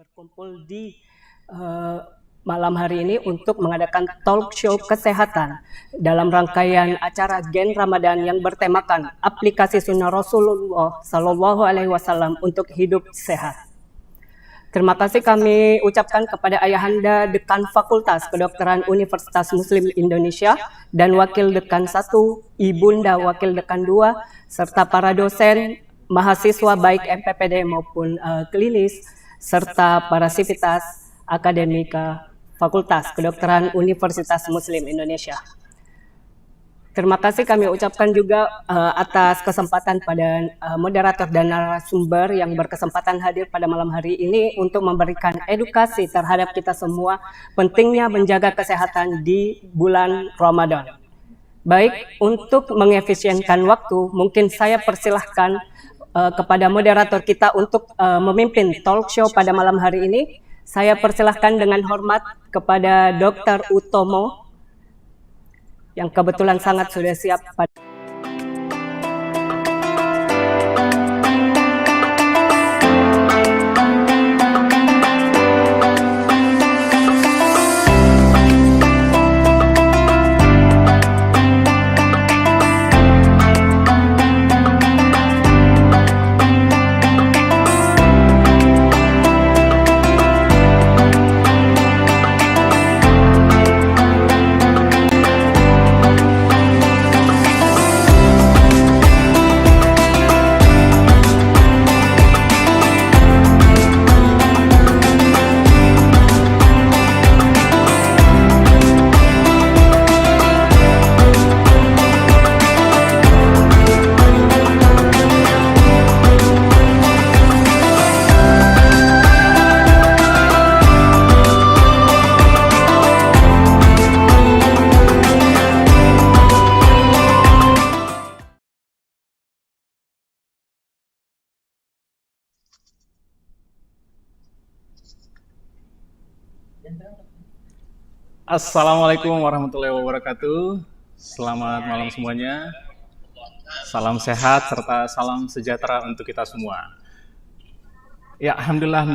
berkumpul di uh, malam hari ini untuk mengadakan talk show kesehatan dalam rangkaian acara Gen Ramadan yang bertemakan aplikasi sunnah Rasulullah Sallallahu Alaihi Wasallam untuk hidup sehat. Terima kasih kami ucapkan kepada Ayahanda Dekan Fakultas Kedokteran Universitas Muslim Indonesia dan Wakil Dekan 1, Ibunda Wakil Dekan 2, serta para dosen, mahasiswa baik MPPD maupun klinis, serta para sivitas akademika Fakultas Kedokteran Universitas Muslim Indonesia. Terima kasih kami ucapkan juga atas kesempatan pada moderator dan narasumber yang berkesempatan hadir pada malam hari ini untuk memberikan edukasi terhadap kita semua pentingnya menjaga kesehatan di bulan Ramadan. Baik, untuk mengefisienkan waktu, mungkin saya persilahkan kepada moderator kita untuk memimpin talk show pada malam hari ini. Saya persilahkan dengan hormat kepada Dr. Utomo, yang kebetulan sangat sudah siap pada Assalamualaikum warahmatullahi wabarakatuh. Selamat malam semuanya. Salam sehat serta salam sejahtera untuk kita semua. Ya, alhamdulillah.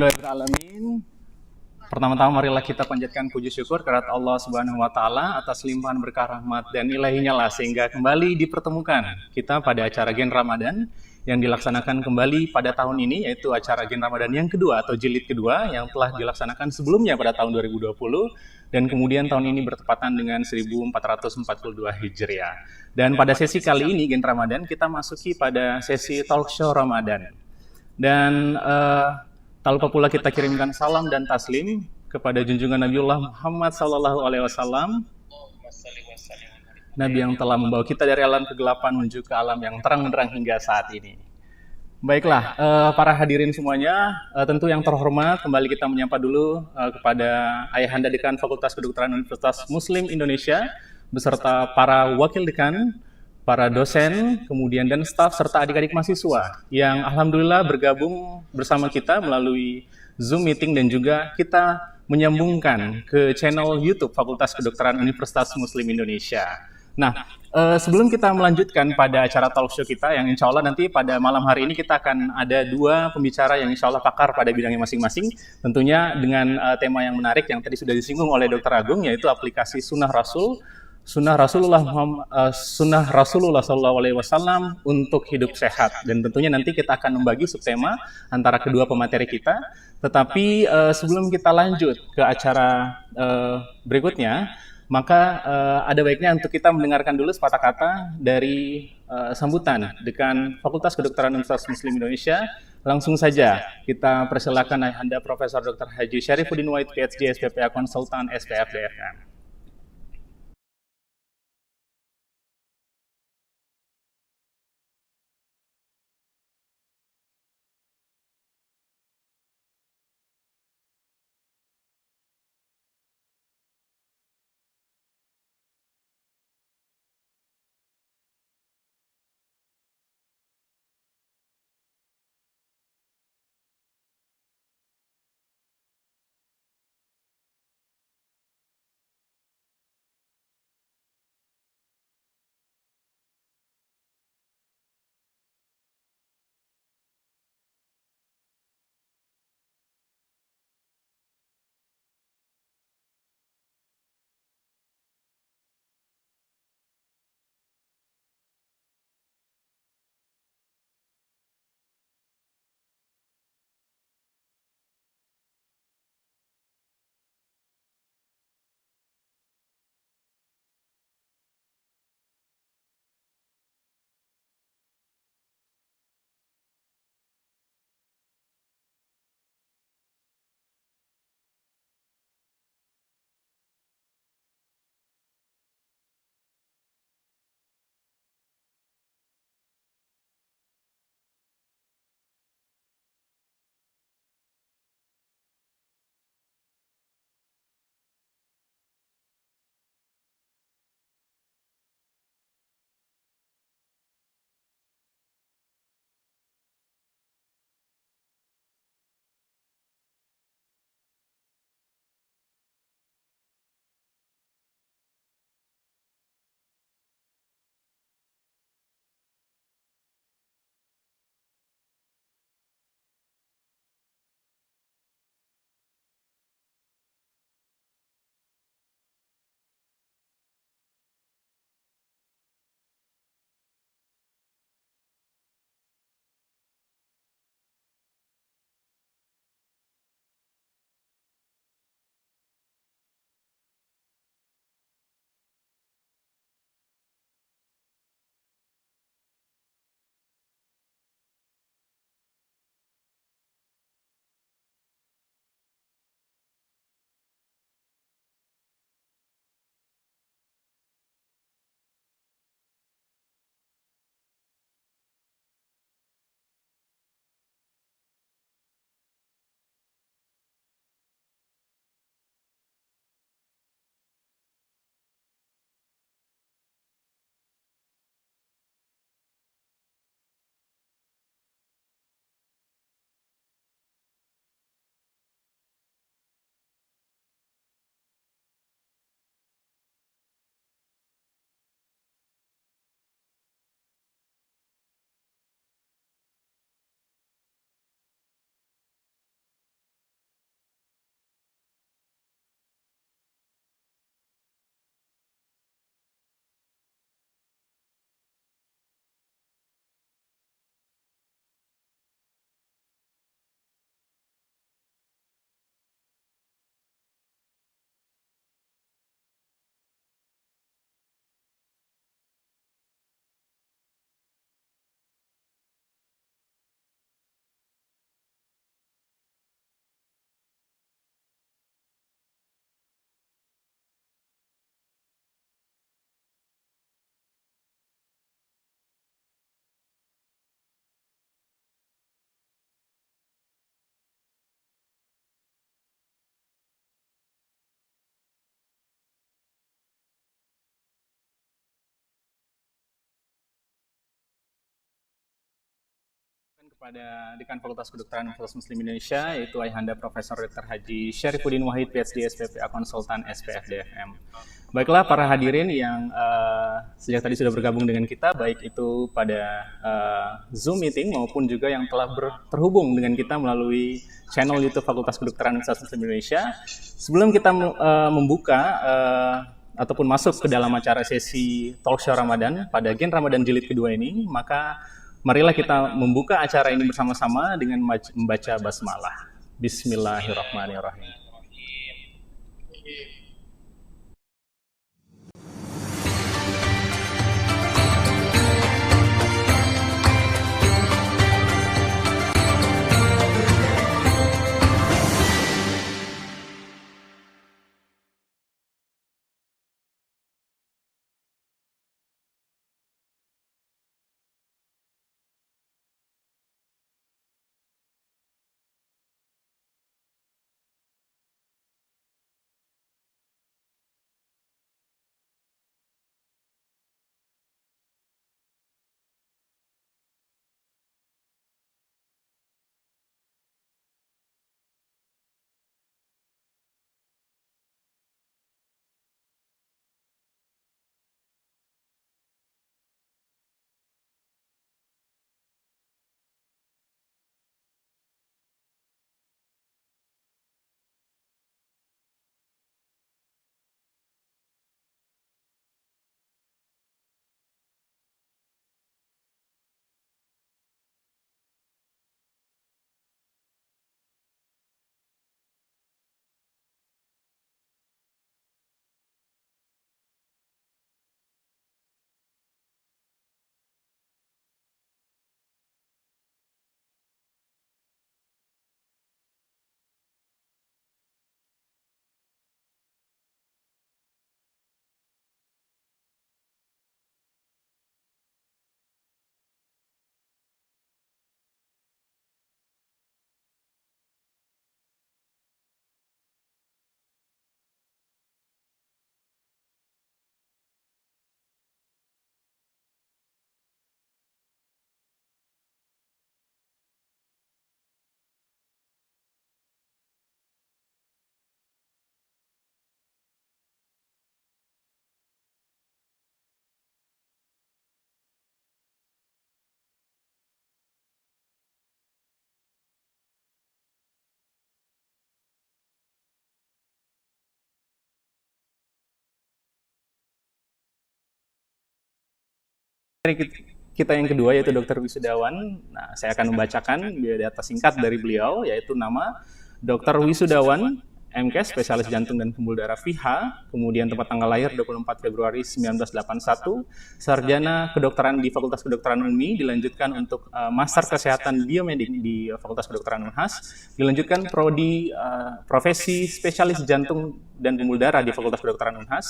Pertama-tama marilah kita panjatkan puji syukur kehadirat Allah Subhanahu wa taala atas limpahan berkah rahmat dan ilahinya lah sehingga kembali dipertemukan kita pada acara Gen Ramadan yang dilaksanakan kembali pada tahun ini, yaitu acara Gen Ramadan yang kedua atau jilid kedua yang telah dilaksanakan sebelumnya pada tahun 2020 dan kemudian tahun ini bertepatan dengan 1442 Hijriah. Dan pada sesi kali ini Gen Ramadan kita masuki pada sesi talk show Ramadan. Dan tak lupa pula kita kirimkan salam dan taslim kepada junjungan Nabiullah Muhammad SAW, Nabi yang telah membawa kita dari alam kegelapan menuju ke alam yang terang-terang hingga saat ini. Baiklah, para hadirin semuanya, tentu yang terhormat, kembali kita menyapa dulu kepada Ayahanda Dekan Fakultas Kedokteran Universitas Muslim Indonesia, beserta para wakil dekan, para dosen, kemudian dan staf, serta adik-adik mahasiswa yang alhamdulillah bergabung bersama kita melalui Zoom meeting dan juga kita menyambungkan ke channel YouTube Fakultas Kedokteran Universitas Muslim Indonesia. Nah, sebelum kita melanjutkan pada acara talk show kita yang insya Allah nanti pada malam hari ini kita akan ada dua pembicara yang insya Allah pakar pada bidangnya masing-masing, tentunya dengan tema yang menarik yang tadi sudah disinggung oleh Dr. Agung, yaitu aplikasi Sunnah Rasulullah Sallallahu Alaihi Wasallam untuk hidup sehat. Dan tentunya nanti kita akan membagi subtema antara kedua pemateri kita. Tetapi sebelum kita lanjut ke acara berikutnya, maka ada baiknya untuk kita mendengarkan dulu sepatah kata dari sambutan Dekan Fakultas Kedokteran Universitas Muslim Indonesia. Langsung saja kita persilakan Ayahanda Profesor Dr. Haji Syarifuddin Wahid, PhD, SPPA Konsultan, SPF DFM. kepada Dekan Fakultas Kedokteran Universitas Muslim Indonesia, yaitu Ayahanda Profesor Dr. Haji Syarifuddin Wahid, PhD, SPPA Konsultan, SPF DFM. Baiklah para hadirin yang sejak tadi sudah bergabung dengan kita, baik itu pada Zoom meeting maupun juga yang telah terhubung dengan kita melalui channel YouTube Fakultas Kedokteran Universitas Muslim Indonesia. Sebelum kita membuka ataupun masuk ke dalam acara sesi Talkshow Ramadan pada Gen Ramadan Jilid kedua ini, maka marilah kita membuka acara ini bersama-sama dengan membaca basmalah. Bismillahirrahmanirrahim. Kita yang kedua yaitu Dr. Wisudawan. Nah, saya akan membacakan biodata singkat dari beliau, yaitu nama Dr. Wisudawan, MKes, spesialis jantung dan pembuluh darah VH, kemudian tempat tanggal lahir 24 Februari 1981, sarjana kedokteran di Fakultas Kedokteran UNMI, dilanjutkan untuk Master Kesehatan Biomedik di Fakultas Kedokteran Unhas, dilanjutkan prodi profesi spesialis jantung dan pembuluh darah di Fakultas Kedokteran Unhas.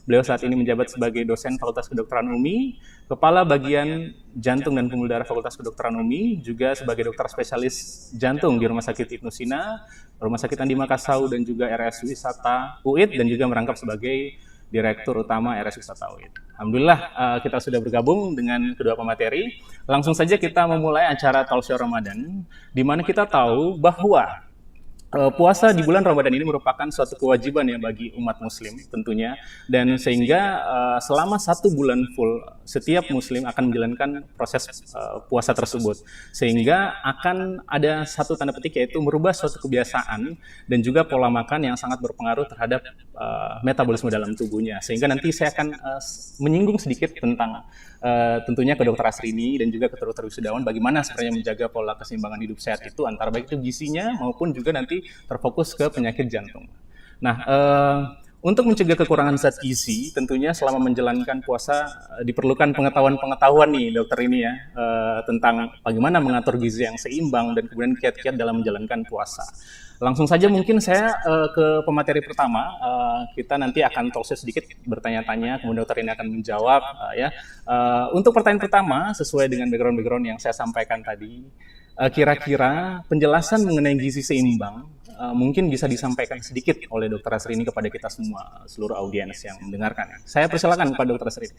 Beliau saat ini menjabat sebagai dosen Fakultas Kedokteran UNMI, Kepala Bagian Jantung dan Pembuluh Darah Fakultas Kedokteran UNMI, juga sebagai dokter spesialis jantung di Rumah Sakit Ibnu Sina, Rumah Sakit Andi Makassau, dan juga RS Wisata UID, dan juga merangkap sebagai Direktur Utama RS Wisata UID. Alhamdulillah kita sudah bergabung dengan kedua pemateri. Langsung saja kita memulai acara Talkshow Ramadan, di mana kita tahu bahwa puasa di bulan Ramadan ini merupakan suatu kewajiban ya bagi umat muslim tentunya, dan sehingga selama 1 bulan full setiap muslim akan menjalankan proses puasa tersebut, sehingga akan ada satu tanda petik yaitu merubah suatu kebiasaan dan juga pola makan yang sangat berpengaruh terhadap metabolisme dalam tubuhnya, sehingga nanti saya akan menyinggung sedikit tentang tentunya ke Dr. Asrini dan juga ke Dr. Wisudawan bagaimana sebenarnya menjaga pola keseimbangan hidup sehat itu antara baik itu gizinya maupun juga nanti terfokus ke penyakit jantung. Nah, untuk mencegah kekurangan zat gizi, tentunya selama menjalankan puasa diperlukan pengetahuan-pengetahuan nih dokter ini ya, tentang bagaimana mengatur gizi yang seimbang dan kemudian kiat-kiat dalam menjalankan puasa. Langsung saja mungkin saya ke pemateri pertama, kita nanti akan talkshow sedikit bertanya-tanya, kemudian dokter ini akan menjawab ya. Untuk pertanyaan pertama, sesuai dengan background yang saya sampaikan tadi, kira-kira penjelasan mengenai gizi seimbang mungkin bisa disampaikan sedikit oleh Dr. Asrini kepada kita semua, seluruh audiens yang mendengarkan. Saya persilakan kepada Dr. Asrini.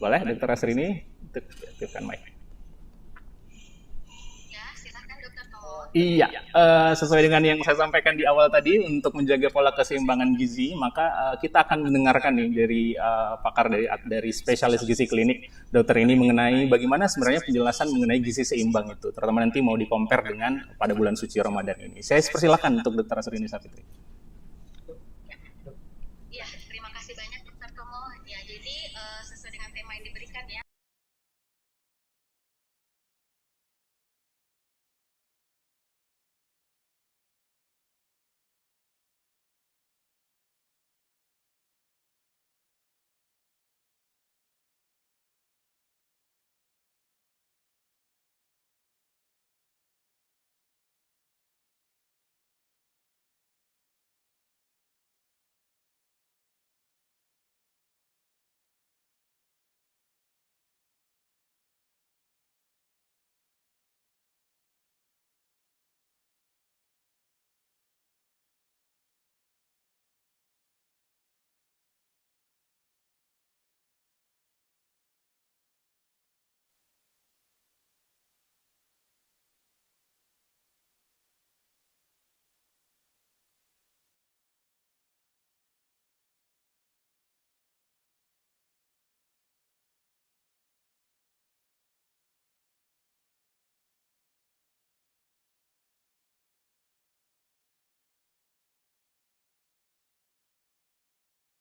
Boleh, Dokter Asrini, untuk aktifkan mic. Ya, silakan Dokter Tomo. Iya, sesuai dengan yang saya sampaikan di awal tadi, untuk menjaga pola keseimbangan gizi, maka kita akan mendengarkan nih dari pakar dari spesialis gizi klinik, dokter ini mengenai bagaimana sebenarnya penjelasan mengenai gizi seimbang itu, terutama nanti mau di-compare dengan pada bulan suci Ramadan ini. Saya persilakan untuk Dokter Asrini Sapitri. Ya, terima kasih banyak Dokter Tomo. Ya, jadi sesuai dengan tema yang diberikan ya.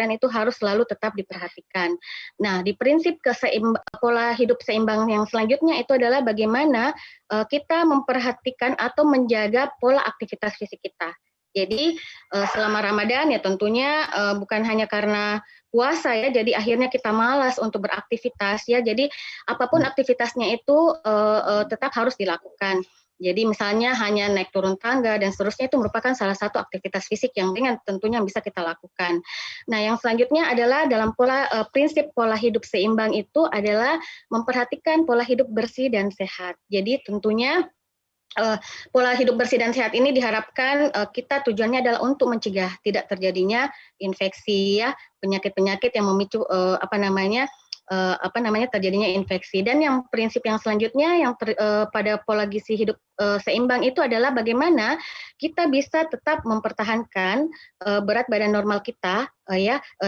Dan itu harus selalu tetap diperhatikan. Nah, di prinsip pola hidup seimbang yang selanjutnya itu adalah bagaimana kita memperhatikan atau menjaga pola aktivitas fisik kita. Jadi selama Ramadan ya tentunya bukan hanya karena puasa ya, jadi akhirnya kita malas untuk beraktivitas ya. Jadi apapun aktivitasnya itu tetap harus dilakukan. Jadi misalnya hanya naik turun tangga dan seterusnya itu merupakan salah satu aktivitas fisik yang ringan tentunya bisa kita lakukan. Nah, yang selanjutnya adalah dalam prinsip pola hidup seimbang itu adalah memperhatikan pola hidup bersih dan sehat. Jadi tentunya pola hidup bersih dan sehat ini diharapkan kita tujuannya adalah untuk mencegah tidak terjadinya infeksi ya, penyakit-penyakit yang memicu terjadinya infeksi. Dan yang prinsip yang selanjutnya yang pada pola gizi hidup seimbang itu adalah bagaimana kita bisa tetap mempertahankan berat badan normal kita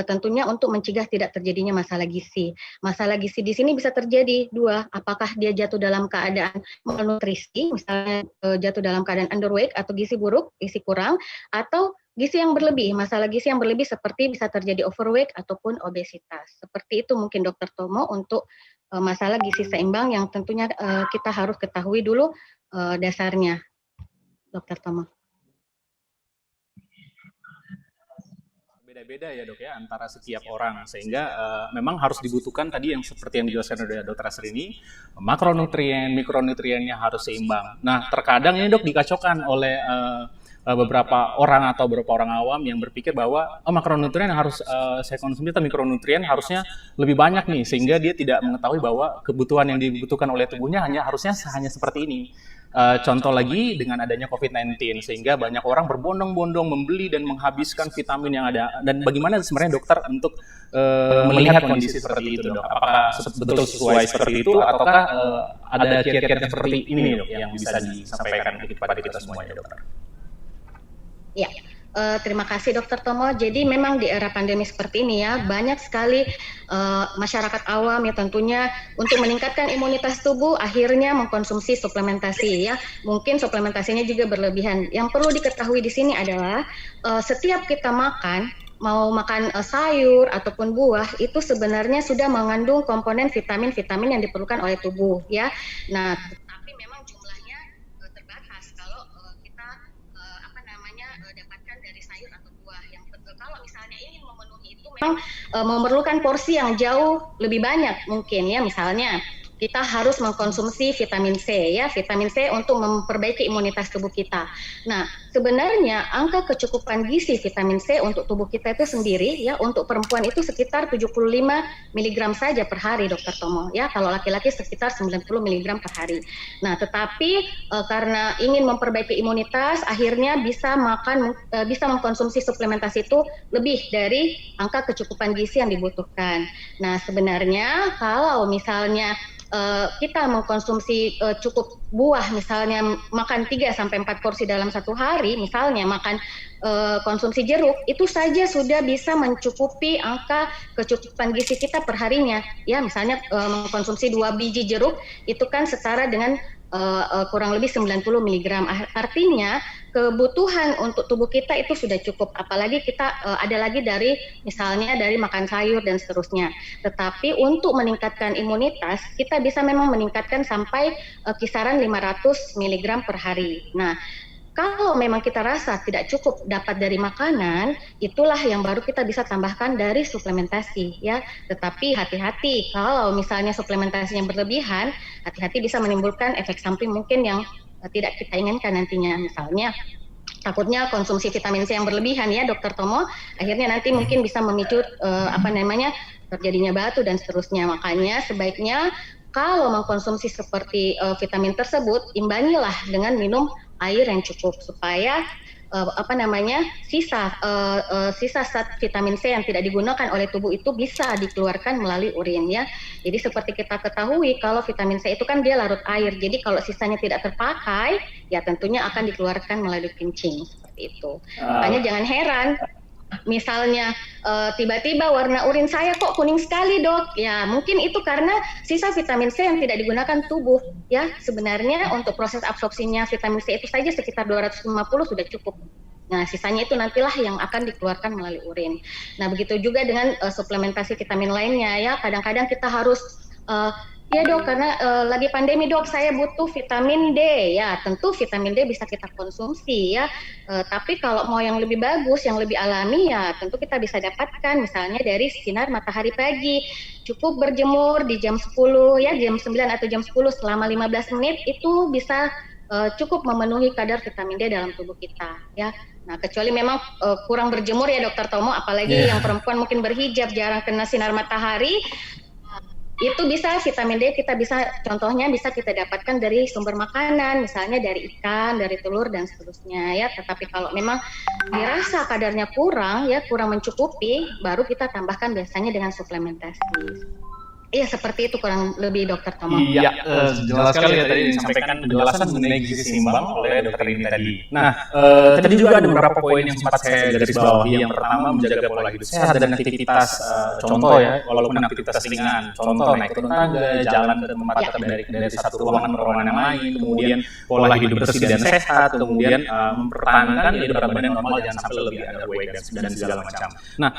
tentunya untuk mencegah tidak terjadinya masalah gizi. Masalah gizi di sini bisa terjadi dua, apakah dia jatuh dalam keadaan malnutrisi, misalnya jatuh dalam keadaan underweight atau gizi buruk, gizi kurang, atau gizi yang berlebih. Masalah gizi yang berlebih seperti bisa terjadi overweight ataupun obesitas. Seperti itu mungkin Dokter Tomo untuk masalah gizi seimbang yang tentunya kita harus ketahui dulu dasarnya, Dokter Tomo. Beda-beda ya dok ya antara setiap orang, sehingga memang harus dibutuhkan tadi yang seperti yang dijelaskan oleh Dokter Asrini, makronutrien, mikronutriennya harus seimbang. Nah terkadang ini dok dikacaukan oleh beberapa orang atau beberapa orang awam yang berpikir bahwa makronutrien yang harus saya konsumsi atau mikronutrien harusnya lebih banyak nih, sehingga dia tidak mengetahui bahwa kebutuhan yang dibutuhkan oleh tubuhnya harusnya hanya seperti ini. Contoh lagi dengan adanya COVID-19, sehingga banyak orang berbondong-bondong membeli dan menghabiskan vitamin yang ada. Dan bagaimana sebenarnya dokter untuk melihat kondisi seperti itu dok? Apakah betul sesuai seperti itu, ataukah ada kiat-kiat seperti ini dok yang bisa disampaikan kepada kita semuanya dokter? Ya, terima kasih Dokter Tomo. Jadi memang di era pandemi seperti ini ya, banyak sekali masyarakat awam ya tentunya untuk meningkatkan imunitas tubuh akhirnya mengkonsumsi suplementasi ya. Mungkin suplementasinya juga berlebihan. Yang perlu diketahui di sini adalah setiap kita makan, mau makan sayur ataupun buah itu sebenarnya sudah mengandung komponen vitamin-vitamin yang diperlukan oleh tubuh ya. Nah, tapi memang jumlahnya terbatas kalau kita dapatkan dari sayur atau buah. Yang kalau misalnya ingin memenuhi itu memang memerlukan porsi yang jauh lebih banyak mungkin ya. Misalnya kita harus mengkonsumsi vitamin C ya, vitamin C untuk memperbaiki imunitas tubuh kita. Nah, sebenarnya angka kecukupan gizi vitamin C untuk tubuh kita itu sendiri ya untuk perempuan itu sekitar 75 mg saja per hari, Dokter Tomo ya. Kalau laki-laki sekitar 90 mg per hari. Nah, tetapi karena ingin memperbaiki imunitas, akhirnya bisa mengkonsumsi suplementasi itu lebih dari angka kecukupan gizi yang dibutuhkan. Nah, sebenarnya kalau misalnya kita mengkonsumsi cukup buah, misalnya makan 3-4 porsi dalam satu hari, misalnya makan konsumsi jeruk, itu saja sudah bisa mencukupi angka kecukupan gizi kita per harinya. Ya, misalnya mengkonsumsi 2 biji jeruk, itu kan setara dengan kurang lebih 90 mg. Artinya kebutuhan untuk tubuh kita itu sudah cukup. Apalagi kita ada lagi dari misalnya dari makan sayur dan seterusnya. Tetapi untuk meningkatkan imunitas, kita bisa memang meningkatkan sampai kisaran 500 mg per hari. Nah, kalau memang kita rasa tidak cukup dapat dari makanan, itulah yang baru kita bisa tambahkan dari suplementasi ya. Tetapi hati-hati kalau misalnya suplementasinya berlebihan, hati-hati bisa menimbulkan efek samping mungkin yang tidak kita inginkan nantinya. Misalnya takutnya konsumsi vitamin C yang berlebihan ya, Dokter Tomo, akhirnya nanti mungkin bisa memicu terjadinya batu dan seterusnya. Makanya sebaiknya kalau mengkonsumsi seperti vitamin tersebut, imbangilah dengan minum air yang cukup supaya sisa zat vitamin C yang tidak digunakan oleh tubuh itu bisa dikeluarkan melalui urin ya. Jadi seperti kita ketahui kalau vitamin C itu kan dia larut air. Jadi kalau sisanya tidak terpakai ya tentunya akan dikeluarkan melalui kencing seperti itu. Makanya jangan heran misalnya tiba-tiba warna urin saya kok kuning sekali, Dok. Ya, mungkin itu karena sisa vitamin C yang tidak digunakan tubuh. Ya, sebenarnya untuk proses absorpsinya vitamin C itu saja sekitar 250 sudah cukup. Nah, sisanya itu nantilah yang akan dikeluarkan melalui urin. Nah, begitu juga dengan suplementasi vitamin lainnya ya. Kadang-kadang kita harus ya Dok, karena lagi pandemi Dok, saya butuh vitamin D. Ya, tentu vitamin D bisa kita konsumsi ya. Tapi kalau mau yang lebih bagus, yang lebih alami ya tentu kita bisa dapatkan misalnya dari sinar matahari pagi. Cukup berjemur di jam 10 ya, jam 9 atau jam 10 selama 15 menit itu bisa cukup memenuhi kadar vitamin D dalam tubuh kita ya. Nah, kecuali memang kurang berjemur ya Dokter Tomo, apalagi yang perempuan mungkin berhijab jarang kena sinar matahari. Itu bisa vitamin D contohnya bisa kita dapatkan dari sumber makanan, misalnya dari ikan, dari telur dan seterusnya ya. Tetapi kalau memang dirasa kadarnya kurang mencukupi, baru kita tambahkan biasanya dengan suplementasi. Iya, seperti itu kurang lebih Dokter Tomo. Iya, jelas sekali ya tadi disampaikan penjelasan mengenai gizi seimbang oleh dokter ini tadi. Nah, tadi juga ada beberapa poin yang sempat saya garis bawahi. Yang pertama, menjaga pola hidup sehat dan aktivitas, contoh ya, walaupun aktivitas ringan, contoh naik turun tangga, jalan ke tempat dari satu ruangan ke ruangan yang lain, kemudian pola hidup bersih dan sehat, kemudian mempertahankan berat badan normal, jangan sampai lebih underweight dan segala macam. Nah,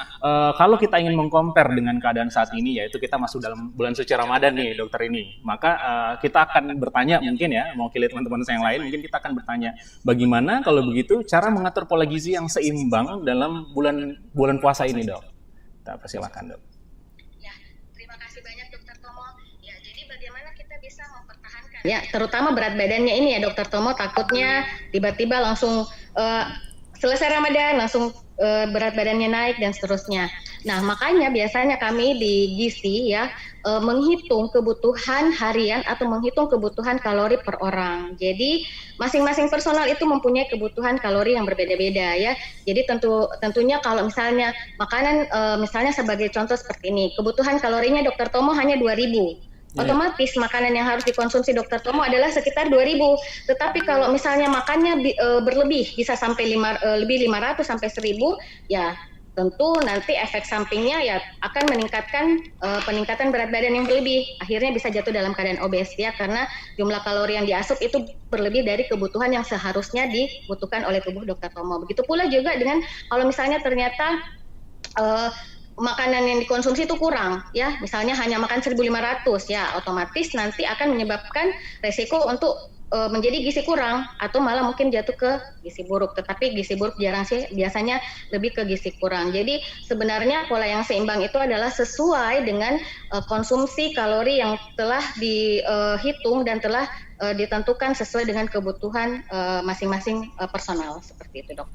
kalau kita ingin mengcompare dengan keadaan saat ini, yaitu kita masuk dalam bulan suci Ramadan nih dokter ini, maka kita akan bertanya mungkin ya, mewakili teman-teman saya yang lain, mungkin kita akan bertanya bagaimana kalau begitu cara mengatur pola gizi yang seimbang dalam bulan puasa ini, Dok. Kita persilakan, Dok. Ya, terima kasih banyak Dokter Tomo. Ya, jadi bagaimana kita bisa mempertahankan ya, terutama berat badannya ini ya Dokter Tomo, takutnya tiba-tiba langsung selesai Ramadan langsung berat badannya naik dan seterusnya. Nah, makanya biasanya kami di gizi ya menghitung kebutuhan harian atau menghitung kebutuhan kalori per orang. Jadi masing-masing personal itu mempunyai kebutuhan kalori yang berbeda-beda ya. Jadi tentunya kalau misalnya makanan misalnya sebagai contoh seperti ini, kebutuhan kalorinya Dokter Tomo hanya 2.000. Otomatis makanan yang harus dikonsumsi Dokter Tomo adalah sekitar 2.000. Tetapi kalau misalnya makannya berlebih bisa sampai lebih 500 sampai 1.000, ya tentu nanti efek sampingnya ya akan meningkatkan peningkatan berat badan yang berlebih. Akhirnya bisa jatuh dalam keadaan obes ya, karena jumlah kalori yang diasup itu berlebih dari kebutuhan yang seharusnya dibutuhkan oleh tubuh Dokter Tomo. Begitu pula juga dengan kalau misalnya ternyata makanan yang dikonsumsi itu kurang ya, misalnya hanya makan 1.500 ya, otomatis nanti akan menyebabkan resiko untuk menjadi gizi kurang atau malah mungkin jatuh ke gizi buruk. Tetapi gizi buruk jarang sih, biasanya lebih ke gizi kurang. Jadi sebenarnya pola yang seimbang itu adalah sesuai dengan konsumsi kalori yang telah dihitung dan telah ditentukan sesuai dengan kebutuhan masing-masing personal seperti itu, Dok.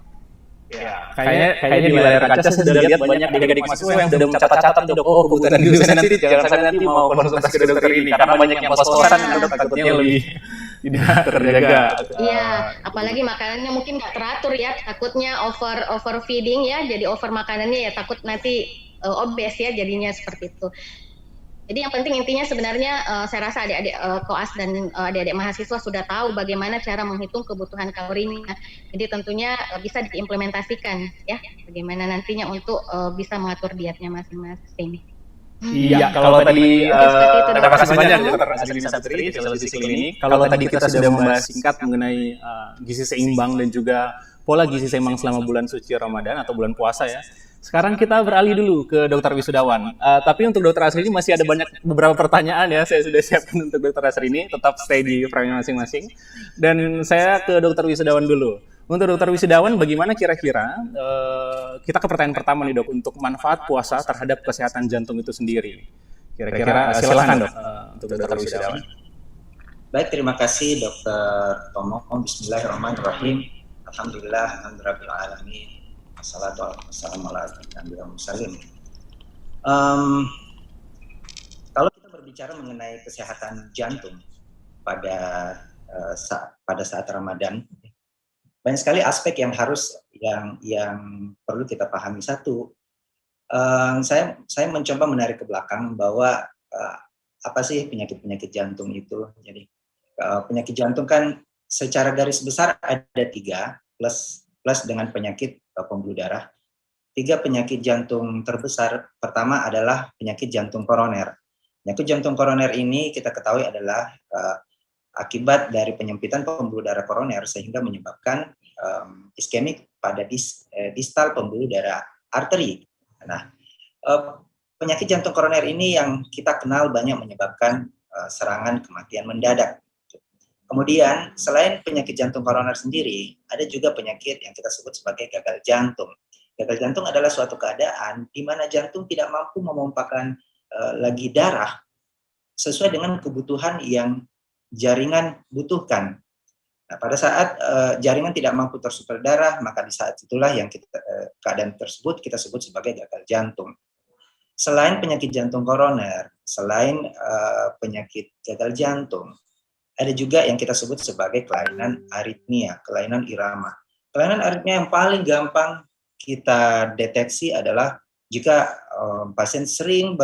Ya, kayaknya di layar kaca saya sudah lihat banyak adik-adik mahasiswa yang sudah mencatat-catat dok, oh kebutuhan diri saya nanti jangan sampai nanti mau konsultasi ke dokter ini karena banyak yang pos-posan dok, takutnya lebih tidak terjaga. Iya, apalagi makanannya mungkin nggak teratur ya, takutnya overfeeding ya, jadi over makanannya ya takut nanti obes ya jadinya seperti itu. Jadi yang penting intinya sebenarnya saya rasa adik-adik koas dan adik-adik mahasiswa sudah tahu bagaimana cara menghitung kebutuhan kalorinya. Jadi tentunya bisa diimplementasikan ya, bagaimana nantinya untuk bisa mengatur dietnya masing-masing. Iya, kalau tadi terima kasih banyak Dr. Azrina Satri, Sulawesi Klinik. Kalau tadi kita sudah membahas singkat mengenai gizi seimbang dan juga pola gizi seimbang selama bulan suci Ramadan atau bulan puasa ya. Sekarang kita beralih dulu ke Dokter Wisudawan. Tapi untuk Dokter Asri ini masih ada beberapa pertanyaan ya. Saya sudah siapkan untuk Dokter Asri ini. Tetap stay di frame masing-masing. Dan saya ke Dokter Wisudawan dulu. Untuk Dokter Wisudawan, bagaimana kira-kira kita ke pertanyaan pertama nih dok untuk manfaat puasa terhadap kesehatan jantung itu sendiri. Kira-kira silakan dok untuk Dokter Wisudawan. Baik, terima kasih Dokter Tomo. Bismillahirrahmanirrahim. Alhamdulillah, alhamdulillahirrahmanirrahim. Assalamualaikum warahmatullahi wabarakatuh. Kalau kita berbicara mengenai kesehatan jantung pada saat Ramadan, banyak sekali aspek yang perlu kita pahami. Satu, saya mencoba menarik ke belakang bahwa apa sih penyakit jantung itu. Jadi penyakit jantung kan secara garis besar ada 3 plus dengan penyakit pembuluh darah. 3 penyakit jantung terbesar. Pertama adalah penyakit jantung koroner. Penyakit jantung koroner ini kita ketahui adalah akibat dari penyempitan pembuluh darah koroner sehingga menyebabkan iskemik pada distal pembuluh darah arteri. Nah, penyakit jantung koroner ini yang kita kenal banyak menyebabkan serangan kematian mendadak. Kemudian, selain penyakit jantung koroner sendiri, ada juga penyakit yang kita sebut sebagai gagal jantung. Gagal jantung adalah suatu keadaan di mana jantung tidak mampu memompakan lagi darah sesuai dengan kebutuhan yang jaringan butuhkan. Nah, pada saat jaringan tidak mampu tersuplai darah, maka di saat itulah yang keadaan tersebut kita sebut sebagai gagal jantung. Selain penyakit jantung koroner, selain penyakit gagal jantung, ada juga yang kita sebut sebagai kelainan aritmia, kelainan irama. Kelainan aritmia yang paling gampang kita deteksi adalah jika pasien sering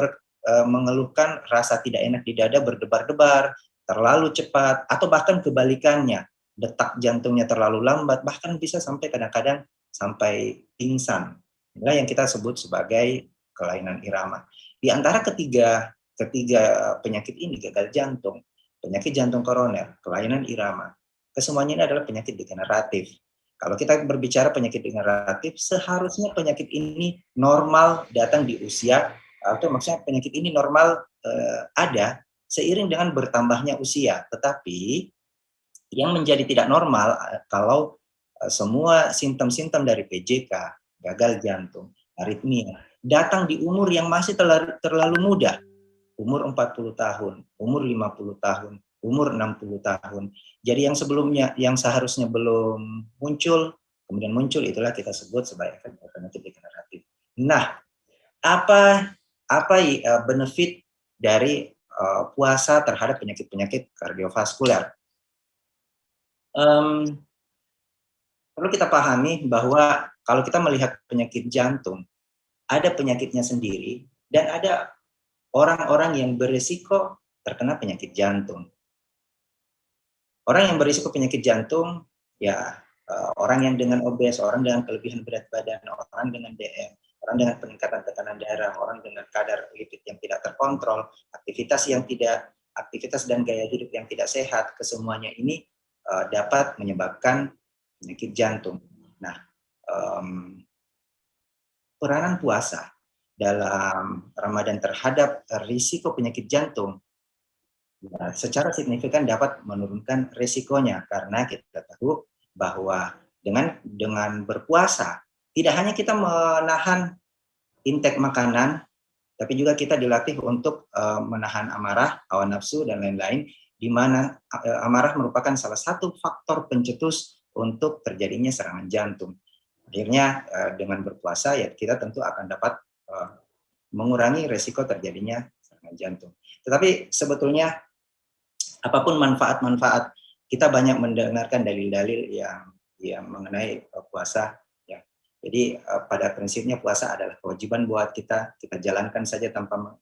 mengeluhkan rasa tidak enak di dada, berdebar-debar, terlalu cepat, atau bahkan kebalikannya, detak jantungnya terlalu lambat, bahkan bisa sampai kadang-kadang sampai pingsan. Inilah yang kita sebut sebagai kelainan irama. Di antara ketiga penyakit ini, gagal jantung, penyakit jantung koroner, kelainan irama, kesemuanya ini adalah penyakit degeneratif. Kalau kita berbicara penyakit degeneratif, seharusnya penyakit ini normal datang di usia, atau maksudnya penyakit ini normal ada seiring dengan bertambahnya usia. Tetapi yang menjadi tidak normal kalau semua simptom-simptom dari PJK, gagal jantung, aritmia, datang di umur yang masih terlalu muda. Umur 40 tahun, umur 50 tahun, umur 60 tahun. Jadi yang sebelumnya, yang seharusnya belum muncul, kemudian muncul, itulah kita sebut sebagai penyakit degeneratif. Nah, apa benefit dari puasa terhadap penyakit-penyakit kardiovaskuler? Perlu kita pahami bahwa kalau kita melihat penyakit jantung, ada penyakitnya sendiri dan ada orang-orang yang berisiko terkena penyakit jantung. Orang yang berisiko penyakit jantung, ya orang yang dengan obes, orang dengan kelebihan berat badan, orang dengan DM, orang dengan peningkatan tekanan darah, orang dengan kadar lipid yang tidak terkontrol, aktivitas dan gaya hidup yang tidak sehat, kesemuanya ini dapat menyebabkan penyakit jantung. Nah, peranan puasa dalam Ramadan terhadap risiko penyakit jantung secara signifikan dapat menurunkan resikonya, karena kita tahu bahwa dengan berpuasa tidak hanya kita menahan intake makanan, tapi juga kita dilatih untuk menahan amarah, hawa nafsu dan lain-lain, di mana amarah merupakan salah satu faktor pencetus untuk terjadinya serangan jantung. Akhirnya dengan berpuasa ya kita tentu akan dapat mengurangi resiko terjadinya serangan jantung. Tetapi sebetulnya apapun manfaat-manfaat, kita banyak mendengarkan dalil-dalil yang mengenai puasa. Ya. Jadi pada prinsipnya puasa adalah kewajiban buat kita jalankan saja tanpa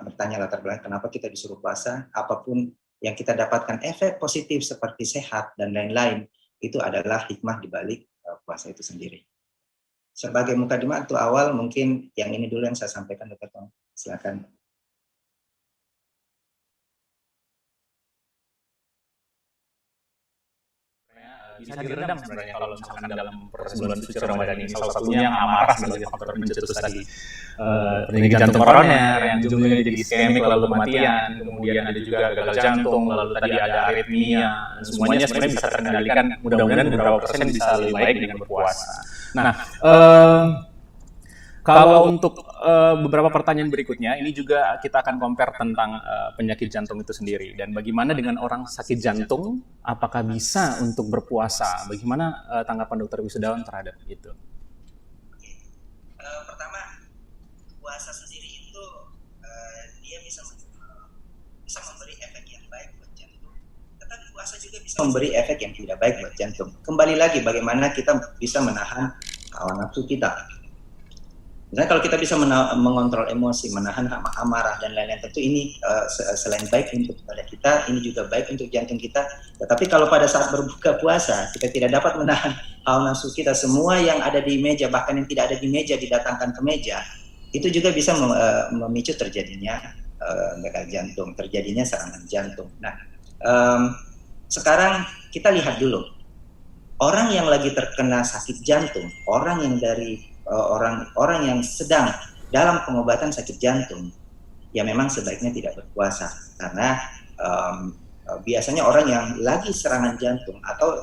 bertanya latar belakang kenapa kita disuruh puasa. Apapun yang kita dapatkan efek positif seperti sehat dan lain-lain, itu adalah hikmah dibalik puasa itu sendiri. Sebagai mukadimah untuk awal, mungkin yang ini dulu yang saya sampaikan, Dr. Tong. Silakan. Bisa diredam sebenarnya kalau misalkan dalam proses bulan suci Ramadan ini, salah satunya yang amarah sebagai faktor pencetus tadi, penyakit jantung koroner yang ujungnya jadi iskemik lalu kematian, kemudian ada juga gagal jantung, lalu tadi ada aritmia, semuanya sebenarnya bisa terkendalikan. Mudah-mudahan beberapa persen bisa lebih baik dengan berpuasa. Nah, kalau untuk beberapa pertanyaan berikutnya, ini juga kita akan compare tentang penyakit jantung itu sendiri. Dan bagaimana dengan orang sakit jantung, apakah bisa untuk berpuasa? Bagaimana tanggapan Dr. Wisudawan terhadap itu? Pertama, puasa sendiri itu dia bisa memberi efek yang baik buat jantung. Tetapi puasa juga bisa memberi efek yang tidak baik buat jantung. Kembali lagi bagaimana kita bisa menahan hawa nafsu kita. Misalnya kalau kita bisa mengontrol emosi, menahan amarah dan lain-lain, tentu ini selain baik untuk pada kita, ini juga baik untuk jantung kita. Tetapi kalau pada saat berbuka puasa, kita tidak dapat menahan hawa nafsu kita, semua yang ada di meja, bahkan yang tidak ada di meja didatangkan ke meja, itu juga bisa memicu terjadinya gagal jantung, terjadinya serangan jantung. Nah, sekarang kita lihat dulu, orang yang lagi terkena sakit jantung, orang yang dari orang yang sedang dalam pengobatan sakit jantung, ya memang sebaiknya tidak berpuasa, karena biasanya orang yang lagi serangan jantung atau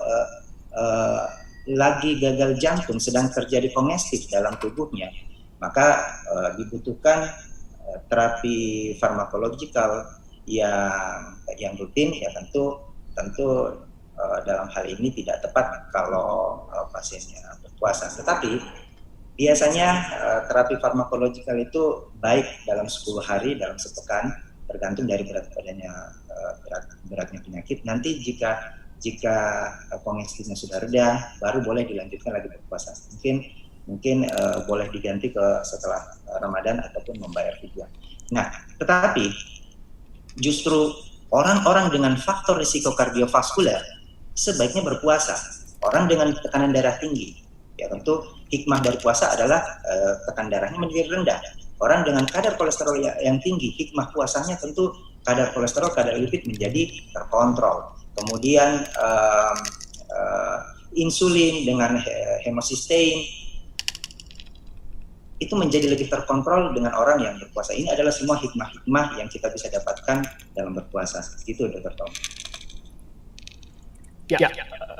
lagi gagal jantung sedang terjadi kongestif dalam tubuhnya, maka dibutuhkan terapi farmakologikal yang rutin. Ya tentu dalam hal ini tidak tepat kalau pasiennya berpuasa, tetapi biasanya terapi farmakologikal itu baik dalam 10 hari, dalam sepekan, tergantung dari berat badannya, beratnya penyakit. Nanti jika kongestifnya sudah reda, baru boleh dilanjutkan lagi berpuasa. Mungkin boleh diganti setelah Ramadan ataupun membayar fidyah. Nah, tetapi justru orang-orang dengan faktor risiko kardiovaskuler sebaiknya berpuasa. Orang dengan tekanan darah tinggi, ya tentu hikmah dari puasa adalah tekanan darahnya menjadi rendah. Orang dengan kadar kolesterol yang tinggi, hikmah puasanya tentu kadar kolesterol, kadar lipid menjadi terkontrol. Kemudian insulin dengan hemocysteine itu menjadi lebih terkontrol dengan orang yang berpuasa. Ini adalah semua hikmah-hikmah yang kita bisa dapatkan dalam berpuasa. Itu, Dr. Tom. Ya.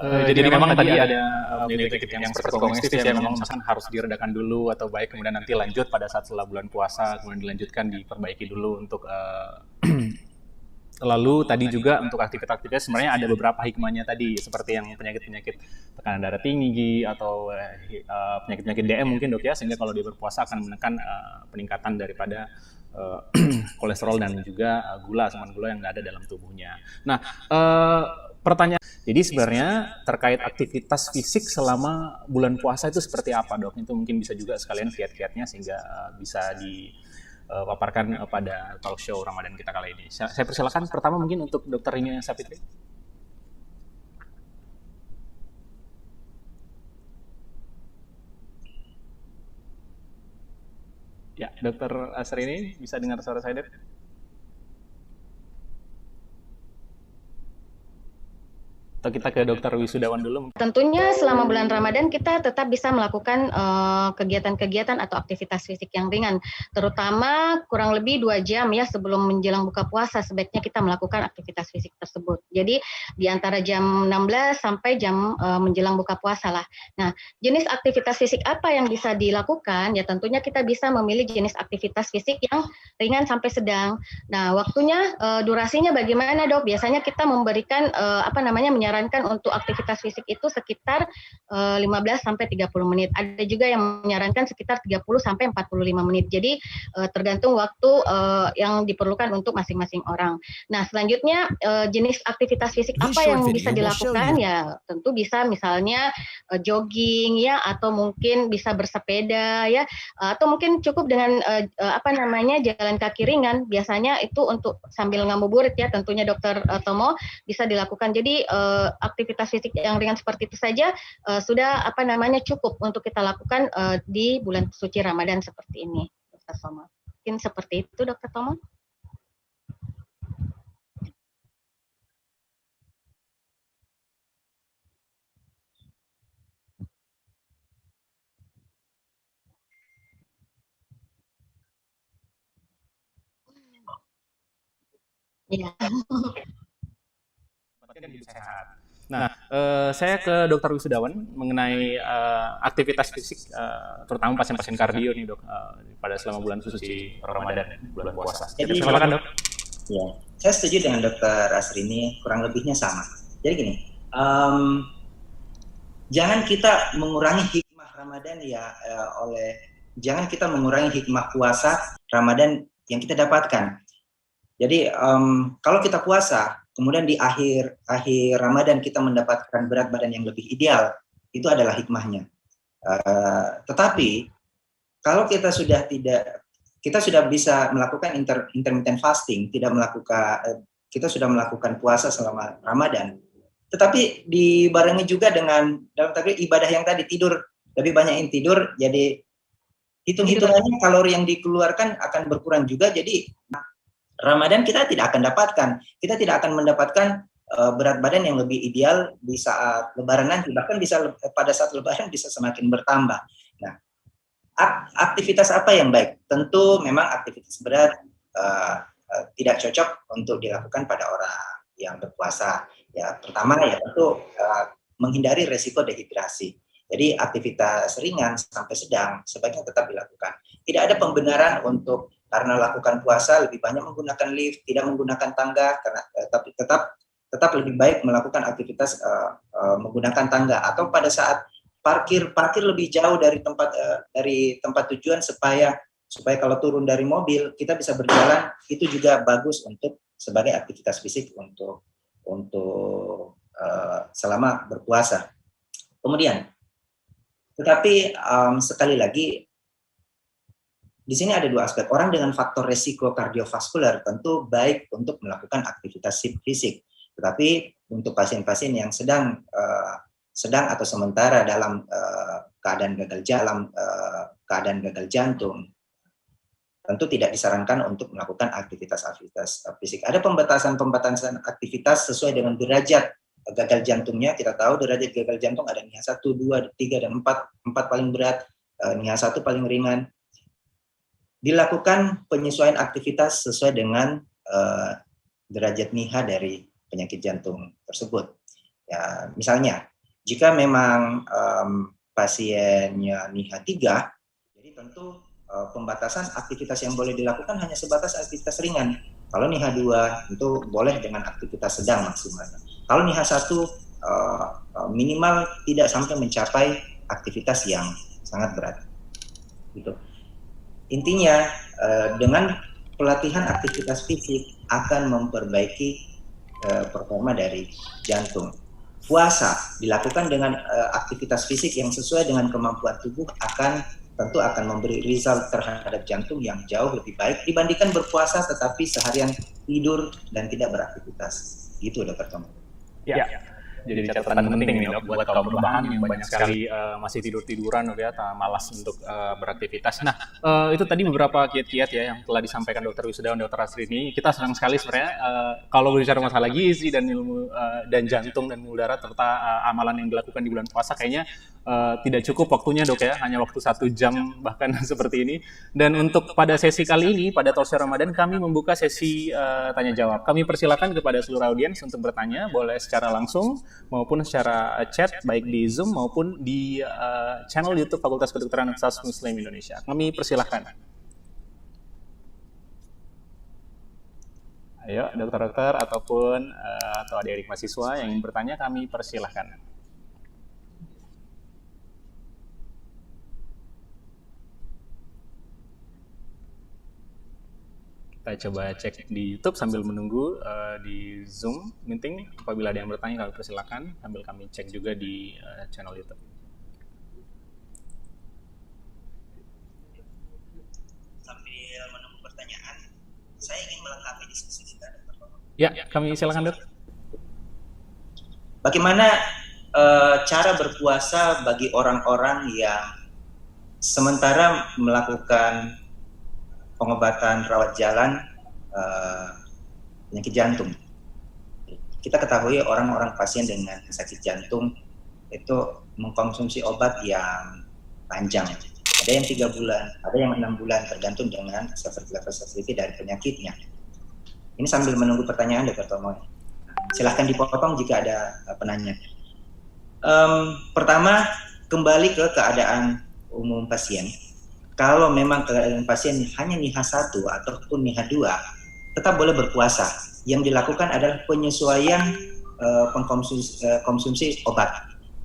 Jadi memang tadi ada penyakit yang seperti kongestif ya, memang misalkan harus diredakan dulu atau baik kemudian nanti lanjut pada saat setelah bulan puasa, kemudian dilanjutkan diperbaiki dulu untuk lalu tadi juga untuk aktivitas sebenarnya ada beberapa hikmahnya tadi, seperti yang penyakit-penyakit tekanan darah tinggi atau penyakit-penyakit DM mungkin, Dok ya, sehingga kalau dia berpuasa akan menekan peningkatan daripada kolesterol dan juga asam gula yang ada dalam tubuhnya. Nah, pertanyaan, jadi sebenarnya terkait aktivitas fisik selama bulan puasa itu seperti apa, Dok? Itu mungkin bisa juga sekalian kiat-kiatnya sehingga bisa dipaparkan pada talk show Ramadan kita kali ini. Saya persilakan pertama mungkin untuk Dr. Rini Sapitri. Ya, Dr. Asrini, bisa dengar suara saya, Dok? Atau kita ke Dokter Wisudawan dulu? Tentunya selama bulan Ramadan kita tetap bisa melakukan kegiatan-kegiatan atau aktivitas fisik yang ringan, terutama kurang lebih 2 jam ya sebelum menjelang buka puasa sebaiknya kita melakukan aktivitas fisik tersebut. Jadi di antara jam 16 sampai jam menjelang buka puasa lah. Nah, jenis aktivitas fisik apa yang bisa dilakukan? Ya tentunya kita bisa memilih jenis aktivitas fisik yang ringan sampai sedang. Nah, waktunya, durasinya bagaimana dok? Biasanya kita memberikan menyarankan untuk aktivitas fisik itu sekitar 15 sampai 30 menit. Ada juga yang menyarankan sekitar 30 sampai 45 menit. Jadi tergantung waktu yang diperlukan untuk masing-masing orang. Nah, selanjutnya jenis aktivitas fisik apa yang bisa dilakukan? Ya, tentu bisa misalnya jogging ya atau mungkin bisa bersepeda ya atau mungkin cukup dengan jalan kaki ringan. Biasanya itu untuk sambil ngabuburit ya tentunya Dokter Tomo bisa dilakukan. Jadi aktivitas fisik yang ringan seperti itu saja sudah cukup untuk kita lakukan di bulan suci Ramadan seperti ini, Dokter Tomo. Mungkin seperti itu, Dokter Tomo. Iya. Nah, saya ke Dokter Wisudawan mengenai aktivitas fisik, terutama pasien-pasien kardio nih dok, pada selama bulan suci Ramadan, bulan puasa. Jadi silakan dok. Ya, saya setuju dengan Dokter Asrini, kurang lebihnya sama. Jadi gini, jangan kita mengurangi hikmah Ramadan jangan kita mengurangi hikmah puasa Ramadan yang kita dapatkan. Jadi kalau kita puasa, kemudian di akhir Ramadan kita mendapatkan berat badan yang lebih ideal, itu adalah hikmahnya. Tetapi kalau kita sudah bisa melakukan intermittent fasting, kita sudah melakukan puasa selama Ramadan, tetapi dibarengi juga dengan dalam ibadah yang tadi tidur, lebih banyak yang tidur, jadi hitung-hitungannya kalori yang dikeluarkan akan berkurang juga. Jadi Ramadan kita tidak akan mendapatkan berat badan yang lebih ideal di saat Lebaran nanti, bahkan bisa pada saat Lebaran bisa semakin bertambah. Nah, aktivitas apa yang baik? Tentu memang aktivitas berat tidak cocok untuk dilakukan pada orang yang berpuasa. Ya, pertama ya tentu menghindari resiko dehidrasi. Jadi aktivitas ringan sampai sedang sebaiknya tetap dilakukan. Tidak ada pembenaran untuk karena lakukan puasa lebih banyak menggunakan lift, tidak menggunakan tangga, karena tetap lebih baik melakukan aktivitas menggunakan tangga, atau pada saat parkir lebih jauh dari tempat tujuan supaya kalau turun dari mobil kita bisa berjalan, itu juga bagus untuk sebagai aktivitas fisik untuk selama berpuasa. Kemudian, tetapi sekali lagi di sini ada 2 aspek. Orang dengan faktor resiko kardiovaskular tentu baik untuk melakukan aktivitas fisik. Tetapi untuk pasien-pasien yang sedang atau sementara dalam keadaan gagal jantung, tentu tidak disarankan untuk melakukan aktivitas fisik. Ada pembatasan aktivitas sesuai dengan derajat gagal jantungnya. Kita tahu derajat gagal jantung ada NIHA 1, 2, 3, dan 4 paling berat, NIHA 1 paling ringan. Dilakukan penyesuaian aktivitas sesuai dengan derajat NIHA dari penyakit jantung tersebut. Ya, misalnya, jika memang pasiennya NIHA 3, jadi tentu pembatasan aktivitas yang boleh dilakukan hanya sebatas aktivitas ringan. Kalau NIHA 2 itu boleh dengan aktivitas sedang maksimal. Kalau NIHA 1 minimal tidak sampai mencapai aktivitas yang sangat berat. Gitu. Intinya dengan pelatihan aktivitas fisik akan memperbaiki performa dari jantung. Puasa dilakukan dengan aktivitas fisik yang sesuai dengan kemampuan tubuh tentu akan memberi result terhadap jantung yang jauh lebih baik dibandingkan berpuasa tetapi seharian tidur dan tidak beraktivitas. Gitu Dokter Tomo. Ya. Jadi catatan penting nih dok buat kaum berbahan yang banyak sekali masih tidur-tiduran dok ya, malas untuk beraktivitas. Nah itu tadi beberapa kiat-kiat ya yang telah disampaikan dokter Wisudawan, dokter Astri ini. Kita senang sekali sebenarnya kalau berbicara masalah gizi dan ilmu dan jantung dan pembuluh darah serta amalan yang dilakukan di bulan puasa kayaknya tidak cukup waktunya dok ya, hanya waktu 1 jam bahkan seperti ini. Dan untuk pada sesi kali ini, pada Talk Show Ramadan, kami membuka sesi tanya jawab. Kami persilakan kepada seluruh audiens untuk bertanya, boleh secara langsung maupun secara chat, baik di Zoom maupun di channel YouTube Fakultas Kedokteran Universitas Muslim Indonesia. Kami persilakan. Ayo, dokter-dokter ataupun atau adik-adik mahasiswa yang ingin bertanya, kami persilakan. Kita coba cek di YouTube sambil menunggu di Zoom meeting. Apabila ada yang bertanya, kami persilakan. Sambil kami cek juga di channel YouTube. Sambil menunggu pertanyaan, saya ingin melengkapi diskusi kita. Ya, kami silakan dok. Bagaimana cara berpuasa bagi orang-orang yang sementara melakukan pengobatan rawat jalan penyakit jantung? Kita ketahui orang-orang pasien dengan sakit jantung itu mengkonsumsi obat yang panjang. Ada yang 3 bulan, ada yang 6 bulan, tergantung dengan severity dari penyakitnya. Ini sambil menunggu pertanyaan Dr. Tomo. Silahkan dipotong jika ada penanya. Pertama, kembali ke keadaan umum pasien. Kalau memang keadaan pasien hanya NIH 1 ataupun NIH 2, tetap boleh berpuasa. Yang dilakukan adalah penyesuaian konsumsi obat.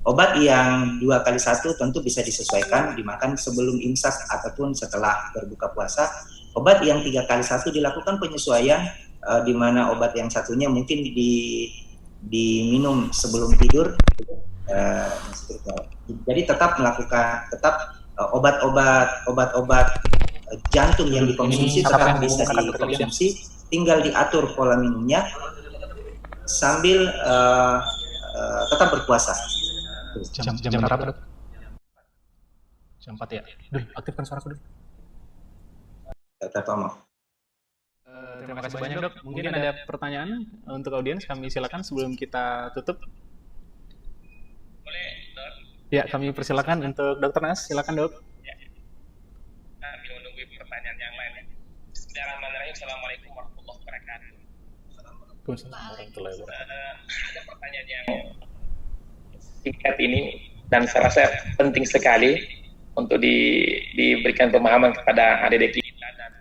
Obat yang 2x1 tentu bisa disesuaikan, dimakan sebelum imsak ataupun setelah berbuka puasa. Obat yang 3x1 dilakukan penyesuaian, di mana obat yang satunya mungkin diminum sebelum tidur. Jadi tetap obat-obat jantung yang dikonsumsi tetap bisa dikonsumsi, tinggal diatur pola minumnya sambil tetap berpuasa. Jam berapa dok? Jam 4 ya? Dul, aktifkan suaraku dulu. Dr. Tomo. Terima kasih banyak dok. Mungkin ada pertanyaan untuk audiens, kami silakan sebelum kita tutup. Boleh dok? Ya, kami persilakan untuk Dr. Nas, silakan dok. Ya. Kami menunggu pertanyaan yang lain. Bismillahirrahmanirrahim. Assalamualaikum warahmatullahi wabarakatuh. Ada pertanyaan yang singkat ini dan saya rasa penting sekali untuk diberikan pemahaman kepada adik-adik kita dan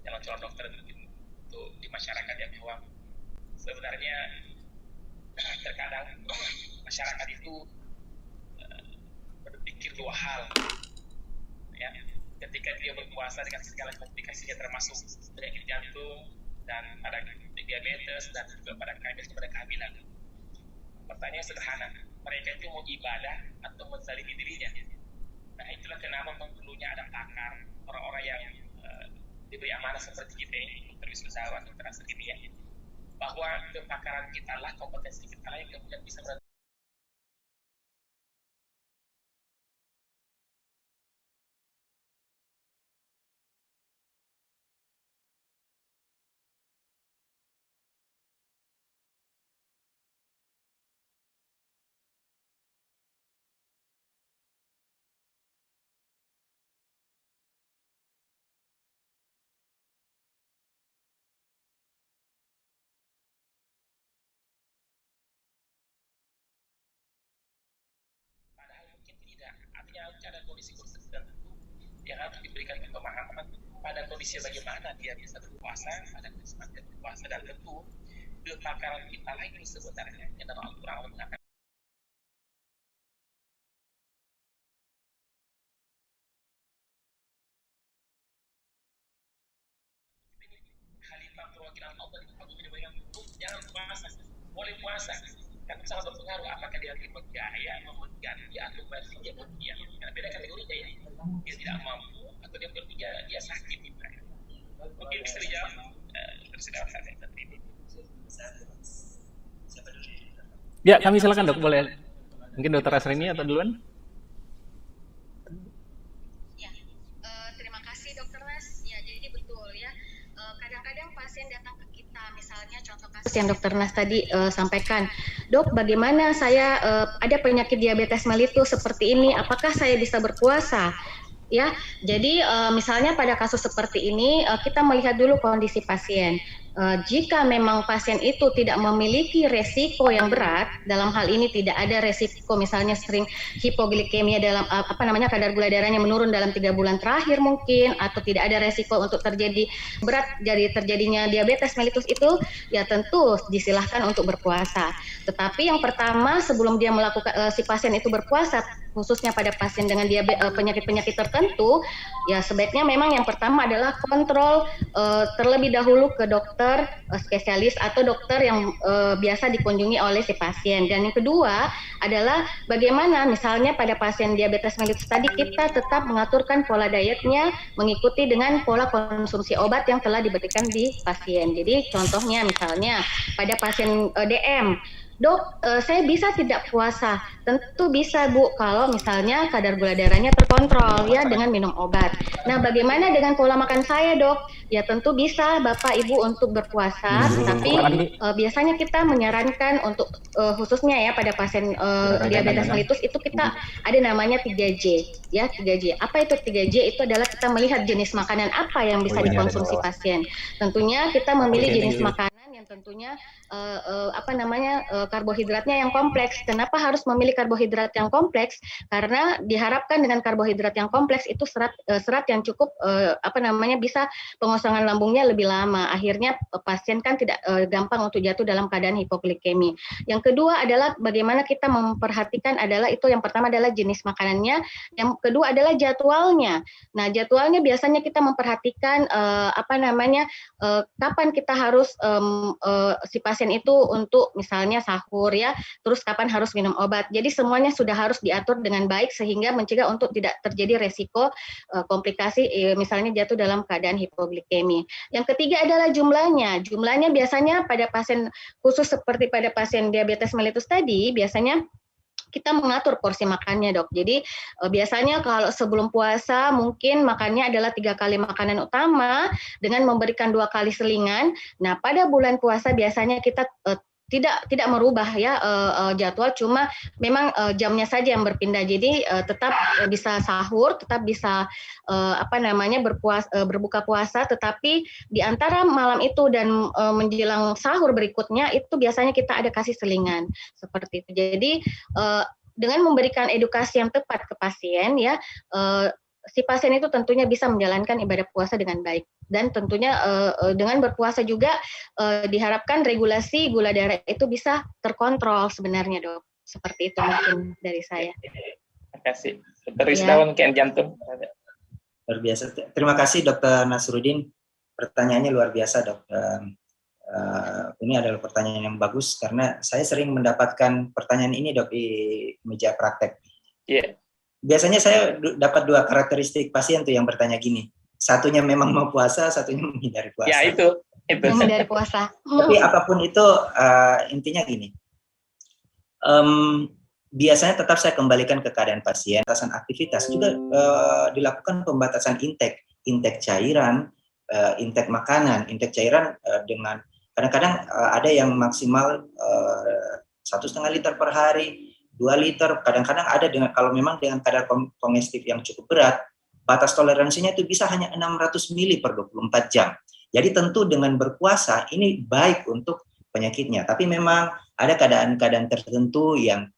calon-calon dokter untuk di masyarakat ya, bahwa sebenarnya terkadang masyarakat itu berpikir 2 hal ya, ketika dia berpuasa dengan segala komplikasinya termasuk penyakit jantung dan pada diabetes dan juga pada kehamilan. Pertanyaan sederhana, mereka itu mau ibadah atau menzalimi dirinya? Nah itulah kenapa perlunya ada pakar, orang-orang yang diberi amanah seperti kita ini, Dr. Wisudawan, Dr. Astri ini ya, bahwa kepakaran kita lah, kompetensi kita lah yang kemudian bisa tidak. Artinya ada kondisi-kondisi tertentu yang harus diberikan pemahaman pada kondisi bagaimana dia bisa berpuasa, pada kondisi dia berpuasa, dan tentu kepakaran kita lagi sebenarnya yang dalam Al-Quran mengatakan khalifah perwakilan Allah di muka bumi diberikan untuk jangan puasa, boleh puasa. Kan sangat berpengaruh apakah dia berjaya, mengganti atau bersedia dia. Karena beda kategorinya ya. Dia tidak mampu atau dia bekerja, dia sakit misalnya. Mungkin bisa dijawab tersedia saat ini. Ya, kami silakan dok, boleh. Mungkin dokter Asrini atau duluan? Ya, terima kasih Dokter Nas. Ya, jadi betul ya. Kadang-kadang pasien datang ke kita, misalnya contoh kasus yang Dokter Nas tadi sampaikan, dok, bagaimana saya ada penyakit diabetes mellitus seperti ini, apakah saya bisa berpuasa? Ya, jadi misalnya pada kasus seperti ini kita melihat dulu kondisi pasien. Jika memang pasien itu tidak memiliki resiko yang berat, dalam hal ini tidak ada resiko misalnya sering hipoglikemia dalam kadar gula darahnya menurun dalam 3 bulan terakhir mungkin, atau tidak ada resiko untuk terjadi berat dari terjadinya diabetes mellitus itu, ya tentu disilahkan untuk berpuasa. Tetapi yang pertama sebelum dia melakukan si pasien itu berpuasa, khususnya pada pasien dengan penyakit-penyakit tertentu, ya sebaiknya memang yang pertama adalah kontrol terlebih dahulu ke dokter spesialis atau dokter yang biasa dikunjungi oleh si pasien. Dan yang kedua adalah bagaimana misalnya pada pasien diabetes mellitus tadi kita tetap mengaturkan pola dietnya mengikuti dengan pola konsumsi obat yang telah diberikan di pasien. Jadi contohnya misalnya pada pasien DM, dok, saya bisa tidak puasa? Tentu bisa Bu, kalau misalnya kadar gula darahnya terkontrol ya dengan minum obat. Nah, bagaimana dengan pola makan saya dok? Ya tentu bisa Bapak Ibu untuk berpuasa, tapi biasanya kita menyarankan untuk khususnya ya pada pasien diabetes mellitus itu kita ada namanya 3J ya, 3J. Apa itu 3J? Itu adalah kita melihat jenis makanan apa yang bisa dikonsumsi pasien. Tentunya kita memilih jenis makanan yang tentunya karbohidratnya yang kompleks. Kenapa harus memilih karbohidrat yang kompleks? Karena diharapkan dengan karbohidrat yang kompleks itu serat yang cukup bisa pengosongan lambungnya lebih lama. Akhirnya pasien kan tidak gampang untuk jatuh dalam keadaan hipoglikemi. Yang kedua adalah bagaimana kita memperhatikan adalah itu yang pertama adalah jenis makanannya, yang kedua adalah jadwalnya. Nah, jadwalnya biasanya kita memperhatikan kapan kita harus si pasien itu untuk misalnya sahur ya, terus kapan harus minum obat. Jadi semuanya sudah harus diatur dengan baik sehingga mencegah untuk tidak terjadi resiko komplikasi misalnya jatuh dalam keadaan hipoglikemi. Yang ketiga adalah jumlahnya. Jumlahnya biasanya pada pasien khusus seperti pada pasien diabetes mellitus tadi biasanya kita mengatur porsi makannya dok. Jadi biasanya kalau sebelum puasa mungkin makannya adalah 3 kali makanan utama dengan memberikan 2 kali selingan. Nah pada bulan puasa biasanya kita tidak merubah ya jadwal, cuma memang jamnya saja yang berpindah. Jadi tetap bisa sahur, tetap bisa berbuka puasa, tetapi di antara malam itu dan menjelang sahur berikutnya itu biasanya kita ada kasih selingan seperti itu. Jadi dengan memberikan edukasi yang tepat ke pasien ya, si pasien itu tentunya bisa menjalankan ibadah puasa dengan baik. Dan tentunya dengan berpuasa juga diharapkan regulasi gula darah itu bisa terkontrol sebenarnya dok. Seperti itu mungkin dari saya. Terima kasih. Dr. Rizda mungkin jantung. Luar biasa. Terima kasih Dr. Nasruddin. Pertanyaannya luar biasa dok. Ini adalah pertanyaan yang bagus karena saya sering mendapatkan pertanyaan ini dok di meja praktek. Iya. Biasanya saya dapat 2 karakteristik pasien tuh yang bertanya gini. Satunya memang mau puasa, satunya menghindari puasa. Ya itu. Menghindari puasa. Tapi apapun itu intinya gini. Biasanya tetap saya kembalikan ke keadaan pasien. Pembatasan aktivitas juga dilakukan pembatasan intake cairan, intake makanan, intake cairan dengan kadang-kadang ada yang maksimal 1,5 liter per hari, 2 liter, kadang-kadang ada dengan kalau memang dengan kadar kongestif yang cukup berat, batas toleransinya itu bisa hanya 600 mili per 24 jam. Jadi tentu dengan berpuasa ini baik untuk penyakitnya, tapi memang ada keadaan-keadaan tertentu yang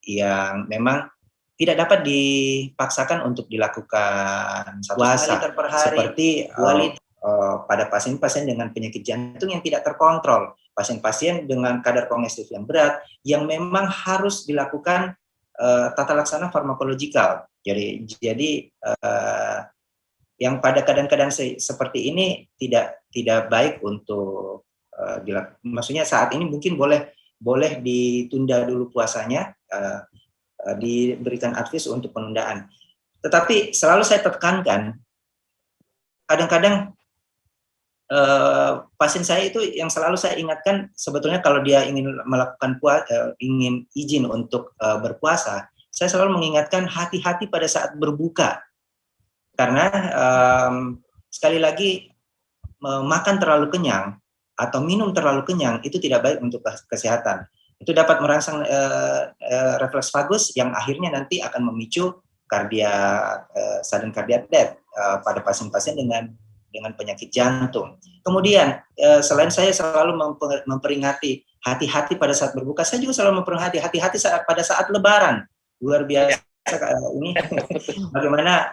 memang tidak dapat dipaksakan untuk dilakukan puasa per hari, seperti 2 liter pada pasien-pasien dengan penyakit jantung yang tidak terkontrol, pasien-pasien dengan kadar kongestif yang berat yang memang harus dilakukan tata laksana farmakologikal. Jadi yang pada keadaan-keadaan seperti ini tidak baik untuk maksudnya saat ini mungkin boleh ditunda dulu puasanya, diberikan advice untuk penundaan. Tetapi selalu saya tekankan, kadang-kadang pasien saya itu yang selalu saya ingatkan sebetulnya kalau dia ingin melakukan ingin izin untuk berpuasa, saya selalu mengingatkan hati-hati pada saat berbuka, karena sekali lagi makan terlalu kenyang atau minum terlalu kenyang itu tidak baik untuk kesehatan. Itu dapat merangsang refleks vagus yang akhirnya nanti akan memicu sudden cardiac death pada pasien-pasien dengan penyakit jantung. Kemudian selain saya selalu memperingati hati-hati pada saat berbuka, saya juga selalu memperingati hati-hati pada saat Lebaran. Luar biasa ini bagaimana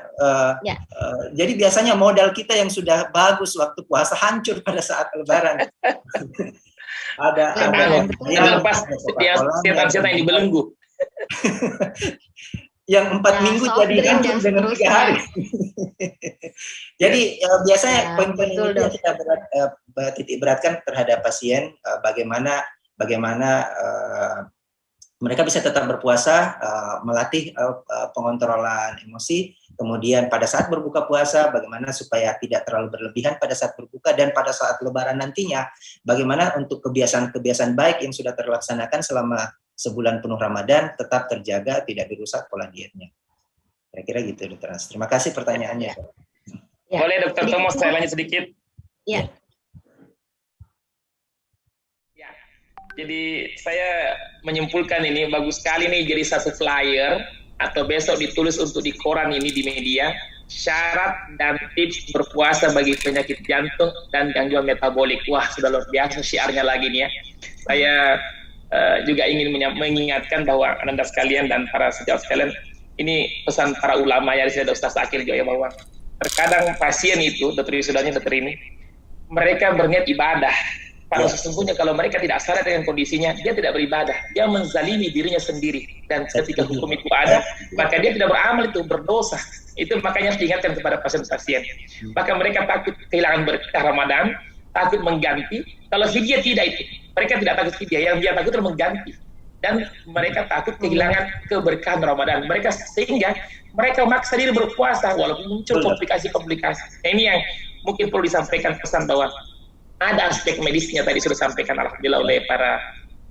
jadi biasanya modal kita yang sudah bagus waktu puasa hancur pada saat Lebaran. ada lepas setan yang dibelenggu. Yang 4 minggu jadi hancur dengan 3 hari. Jadi biasanya poin-poin ini yang kita titik beratkan terhadap pasien, bagaimana mereka bisa tetap berpuasa, melatih pengontrolan emosi, kemudian pada saat berbuka puasa bagaimana supaya tidak terlalu berlebihan pada saat berbuka, dan pada saat Lebaran nantinya bagaimana untuk kebiasaan-kebiasaan baik yang sudah terlaksanakan selama sebulan penuh Ramadan tetap terjaga, tidak dirusak pola dietnya. Kira-kira gitu, Dr. Hans. Terima kasih pertanyaannya. Ya. Boleh Dr. Tomo saya lanjut sedikit? Ya. Jadi saya menyimpulkan ini bagus sekali nih jadi satu flyer atau besok ditulis untuk di koran ini di media, syarat dan tips berpuasa bagi penyakit jantung dan gangguan metabolik. Wah, sudah luar biasa syiarnya lagi nih ya. Saya juga ingin mengingatkan bahwa Anda sekalian dan para sejawat sekalian, ini pesan para ulama ya, ada Ustaz Akil juga ya, bahwa terkadang pasien itu, dokter ini, mereka berniat ibadah. Pada sesungguhnya kalau mereka tidak sadar dengan kondisinya, dia tidak beribadah, dia menzalimi dirinya sendiri. Dan ketika hukum itu ada, maka dia tidak beramal, itu berdosa. Itu makanya harus diingatkan kepada pasien-pasien. Maka mereka takut kehilangan berkah Ramadan, takut mengganti. Kalau fidyah tidak itu, mereka tidak takut fidyah, yang dia takut adalah mengganti. Dan mereka takut kehilangan keberkahan Ramadan. Mereka sehingga mereka maksa diri berpuasa walaupun muncul komplikasi-komplikasi. Nah, ini yang mungkin perlu disampaikan pesan bahwa ada aspek medisnya tadi sudah sampaikan alhamdulillah oleh para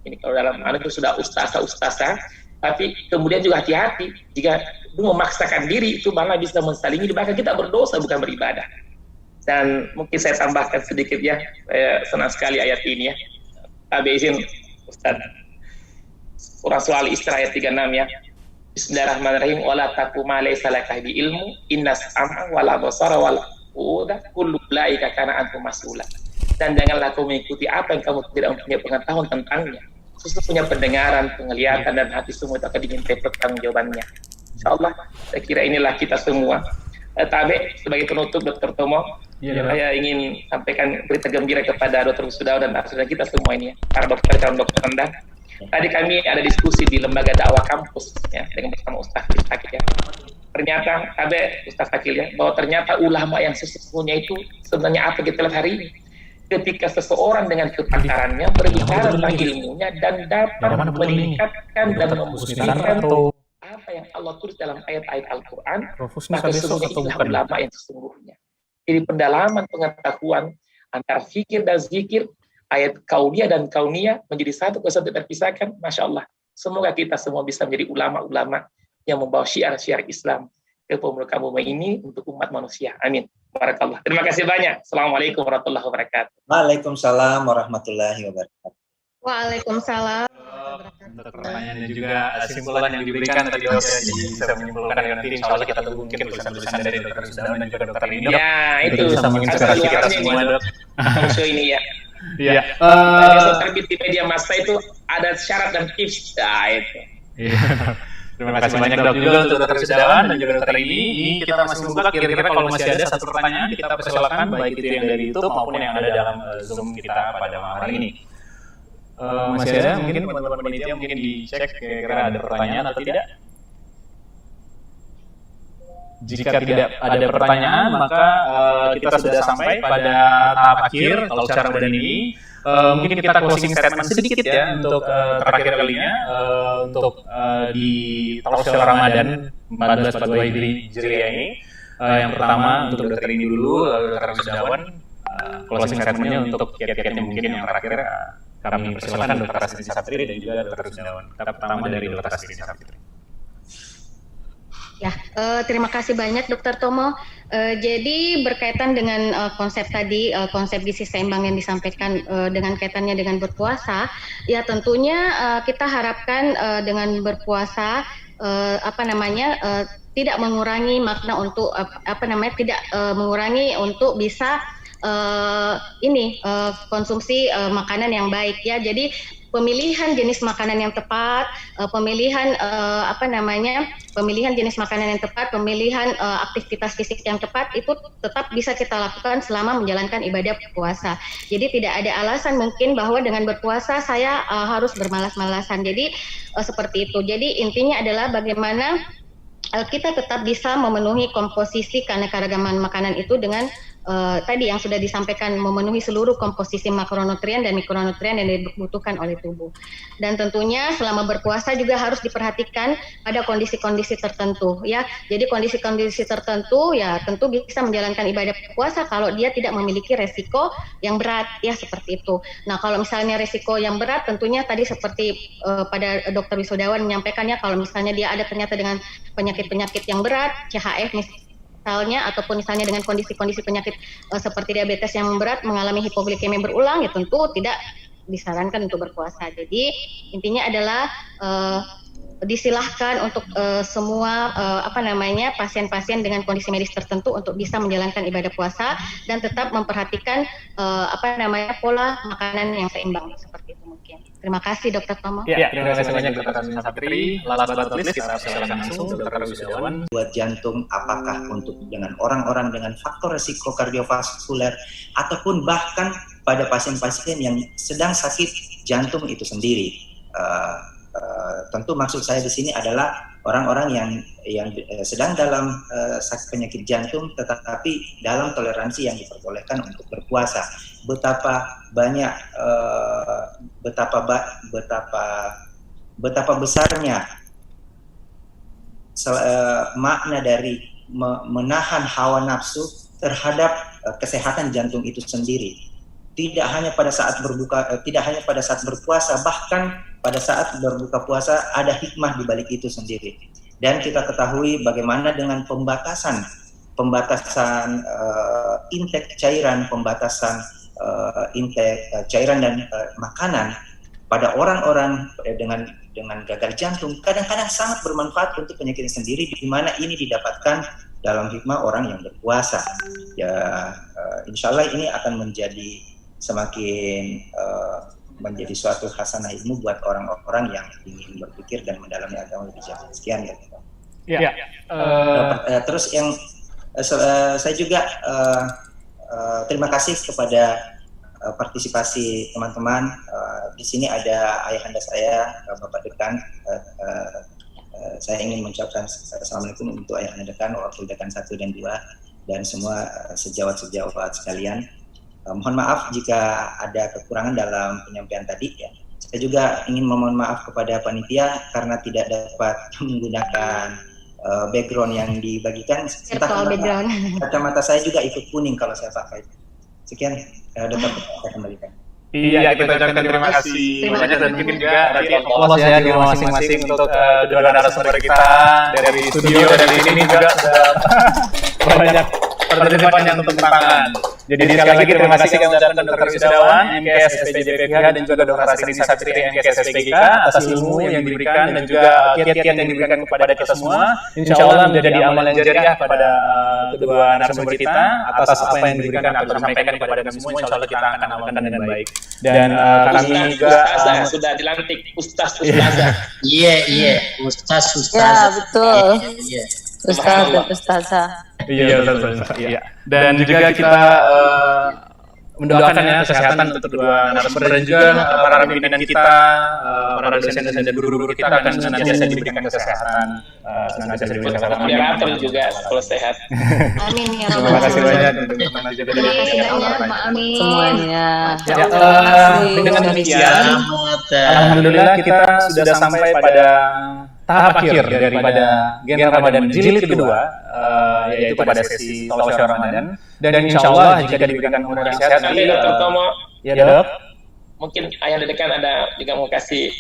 ini, kalau dalam itu sudah ustazah, tapi kemudian juga hati-hati jika memaksakan diri itu malah bisa mensalimi, maka kita berdosa bukan beribadah. Dan mungkin saya tambahkan sedikit ya, saya senang sekali ayat ini ya. Abi izin Ustaz, surah soal Isra ayat 36 ya. Bismillahirrahmanirrahim. Wala taqu ma laysa laka bi ilmu innas sam'a wal absara wal fu'ada kullu ulaika kana anhu mas'ula. Dan janganlah kau mengikuti apa yang kamu tidak mempunyai pengetahuan tentangnya. Sesungguhnya pendengaran, penglihatan, dan hati semua itu akan dimintai pertanggungjawabannya. InsyaAllah, saya kira inilah kita semua. Tabe, sebagai penutup Dr. Tomo, saya ingin sampaikan berita gembira kepada Dr. Wisudao dan saudara kita semua ini ya, para dokter, calon dokter Anda. Tadi kami ada diskusi di lembaga dakwah kampus ya, dengan bersama Ustaz Akil ya. Ternyata, Tabe, Ustaz Akil ya, bahwa ternyata ulama yang sesungguhnya itu sebenarnya apa kita lihat hari ini. Ketika seseorang dengan kepakarannya berbicara tentang ilmunya dan dapat meningkatkan dan membuktikan apa yang Allah tulis dalam ayat-ayat Al-Quran, maka sesungguhnya itulah ulama yang sesungguhnya. Jadi pendalaman pengetahuan antara fikir dan zikir, ayat kauniyah dan kauniyah menjadi satu kesatuan terpisahkan. Masya Allah, semoga kita semua bisa menjadi ulama-ulama yang membawa syiar-syiar Islam ke pemuka bumi ini untuk umat manusia. Amin. Barakallah. Terima kasih banyak. Assalamualaikum warahmatullahi wabarakatuh. Waalaikumsalam warahmatullahi wabarakatuh. Waalaikumsalam. Untuk pertanyaan dan juga kesimpulan yang diberikan tadi jadi bisa menyimpulkan dengan nanti insya Allah kita tunggu mungkin tulisan-tulisan dari Dr. Wisudao dan juga Dr. Ini. Ya, itu bisa menginspirasi kita semua, Dok. Show ini ya. Iya. Terbit di media massa itu ada syarat dan tips. Nah, itu. Iya. Terima kasih banyak Dok juga untuk Dr. Wisudao dan juga Dr. Ini. Kita masih membuka kira-kira kalau masih ada satu pertanyaan kita persilakan baik itu yang dari YouTube maupun yang ada dalam Zoom kita pada malam hari ini. Masih ada mungkin teman-teman panitia mungkin dicek kira-kira ada pertanyaan atau tidak. Jika tidak ada pertanyaan maka kita sudah sampai pada tahap akhir kalau secara badan ini. Mungkin kita closing statement sedikit ya untuk terakhir kalinya untuk di Talk Show Ramadan 1442 Hijriah ini. Yang pertama untuk Dr. Ini dulu, lalu Dr. Wisudao closing statement-nya untuk kiat-kiatnya mungkin yang terakhir kami persilakan Dr. Astrid Saptri dan juga Dr. Wisdawan. Pertama dari Dr. Astrid Saptri. Ya, terima kasih banyak Dr. Tomo. Jadi berkaitan dengan konsep tadi, konsep gizi seimbang yang disampaikan dengan kaitannya dengan berpuasa, ya tentunya kita harapkan dengan berpuasa tidak mengurangi makna untuk tidak mengurangi untuk bisa konsumsi makanan yang baik ya. Jadi pemilihan jenis makanan yang tepat, pemilihan jenis makanan yang tepat, pemilihan aktivitas fisik yang tepat itu tetap bisa kita lakukan selama menjalankan ibadah puasa. Jadi tidak ada alasan mungkin bahwa dengan berpuasa saya harus bermalas-malasan. Jadi seperti itu. Jadi intinya adalah bagaimana kita tetap bisa memenuhi komposisi keanekaragaman makanan itu dengan tadi yang sudah disampaikan, memenuhi seluruh komposisi makronutrien dan mikronutrien yang dibutuhkan oleh tubuh. Dan tentunya selama berpuasa juga harus diperhatikan pada kondisi-kondisi tertentu ya. Jadi kondisi-kondisi tertentu ya tentu bisa menjalankan ibadah puasa kalau dia tidak memiliki resiko yang berat ya, seperti itu. Nah, kalau misalnya resiko yang berat tentunya tadi seperti pada Dr. Wisdawan menyampaikannya, kalau misalnya dia ada ternyata dengan penyakit-penyakit yang berat, CHF misalnya, ataupun misalnya dengan kondisi-kondisi penyakit seperti diabetes yang berat, mengalami hipoglikemia berulang, ya tentu tidak disarankan untuk berpuasa. Jadi intinya adalah disilahkan untuk semua pasien-pasien dengan kondisi medis tertentu untuk bisa menjalankan ibadah puasa dan tetap memperhatikan pola makanan yang seimbang, seperti itu mungkin. Terima kasih Dr. Tomo. Ya, terima kasih banyak Dr. Saptri. Last but not least, kita silakan langsung Dr. Wisdawan. Buat jantung, apakah untuk dengan orang-orang dengan faktor risiko kardiovaskuler ataupun bahkan pada pasien-pasien yang sedang sakit jantung itu sendiri. Tentu maksud saya di sini adalah orang-orang yang sedang dalam sakit penyakit jantung tetapi dalam toleransi yang diperbolehkan untuk berpuasa. Betapa besarnya makna dari menahan hawa nafsu terhadap kesehatan jantung itu sendiri. Tidak hanya pada saat berpuasa, bahkan pada saat berbuka puasa ada hikmah di balik itu sendiri. Dan kita ketahui bagaimana dengan pembatasan intake cairan, pembatasan intake cairan dan makanan pada orang-orang dengan gagal jantung kadang-kadang sangat bermanfaat untuk penyakit sendiri, di mana ini didapatkan dalam hikmah orang yang berpuasa. Ya, insya Allah ini akan menjadi semakin menjadi suatu hasanah ilmu buat orang-orang yang ingin berpikir dan mendalami agama lebih jauh. Sekian ya. Ya. Terus yang saya juga terima kasih kepada partisipasi teman-teman. Di sini ada ayahanda saya, Bapak Dekan. Saya ingin mengucapkan assalamualaikum untuk ayahanda Dekan, wakil Dekan 1 dan 2, dan semua sejawat-sejawat sekalian. Mohon maaf jika ada kekurangan dalam penyampaian tadi ya. Saya juga ingin memohon maaf kepada panitia karena tidak dapat menggunakan background yang dibagikan. Virtual background. Kacamata saya juga ikut kuning kalau saya pakai. Sekian, Dokter, saya kembalikan. Iya, kita ucapkan terima kasih banyak dan mungkin juga nanti aplaus ya di rumah masing-masing untuk kedua narasumber kita dari studio dan ini juga sudah banyak partisipan yang tepuk tangan. Jadi sekali lagi terima kasih kami ucapkan Dr. Wisdawan, MKS SPJPPH dan juga Dr. Astrid Saptri, MKS SPGK atas ilmu yang diberikan dan juga kiat-kiat yang diberikan kepada kita semua. Insya Allah menjadi amal yang jariah pada kedua narasumber kita atas apa yang diberikan atau disampaikan kepada kami semua. Insya Allah kita akan amalkan dengan baik. Dan kami juga sudah dilantik Ustazah. Iya, Ustaz. Ya, betul. Iya. Ustaz dan Ustazah. Iya. Dan juga kita mendoakan ya kesehatan untuk kedua narasumber dan juga para pimpinan kita, para dosen dan guru-guru kita akan senantiasa diberikan kesehatan, senantiasa diberikan kesehatan. Moderator juga kalau sehat. Amin ya Terima kasih banyak untuk Amin. Semuanya. Dengan demikian, alhamdulillah kita sudah sampai pada tahap akhir daripada Gen Ramadan jilid kedua, yaitu pada sesi Talk Show Ramadan. Dan insya Allah jika diberikan umur yang sehat, Nanti Dr. Tomo, ya dok. mungkin ayah dedekan ada juga mau kasih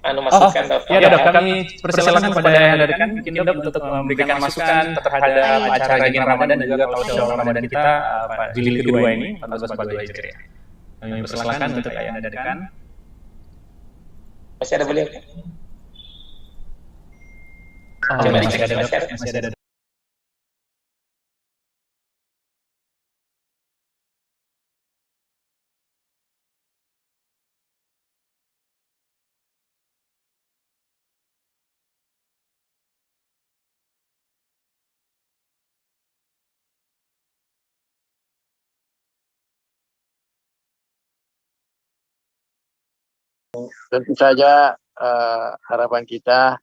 masukan Dok. Ya dok, kami persilakan kepada yang dedekan mungkin dok untuk memberikan masukan terhadap acara Gen Ramadan dan juga Talk Show Ramadan kita jilid kedua ini 1442 Hijriah. Kami persilakan untuk yang dedekan. Masih ada beliau? Coba masih ada dok, masih ada. Tentu saja harapan kita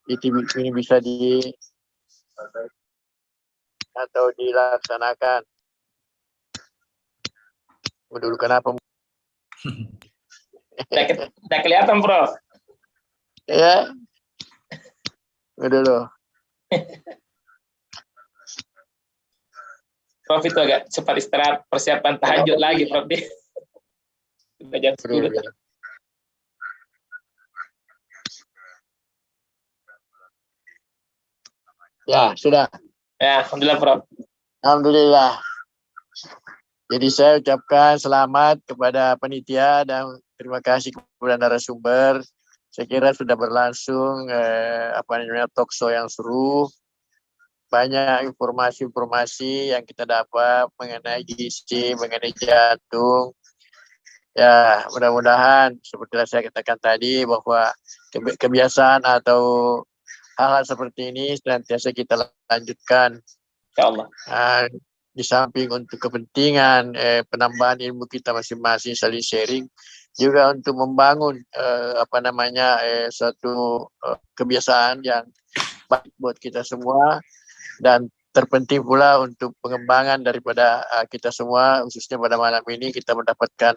ini bisa atau dilaksanakan. Dulu kenapa? Tidak kelihatan, Prof. Ya, dulu. Prof itu agak cepat istirahat, persiapan tahajud lagi, Prof. Sudah jam 10. Ya, sudah. Ya, alhamdulillah, Prof. Alhamdulillah. Jadi saya ucapkan selamat kepada panitia dan terima kasih kepada narasumber. Saya kira sudah berlangsung talk show yang seru. Banyak informasi-informasi yang kita dapat mengenai gizi, mengenai jantung. Ya, mudah-mudahan seperti yang saya katakan tadi bahwa kebiasaan atau hal-hal seperti ini senantiasa kita lanjutkan. Insyaallah. Di samping untuk kepentingan penambahan ilmu kita masing-masing, saling sharing, juga untuk membangun suatu kebiasaan yang baik buat kita semua, dan terpenting pula untuk pengembangan daripada kita semua, khususnya pada malam ini kita mendapatkan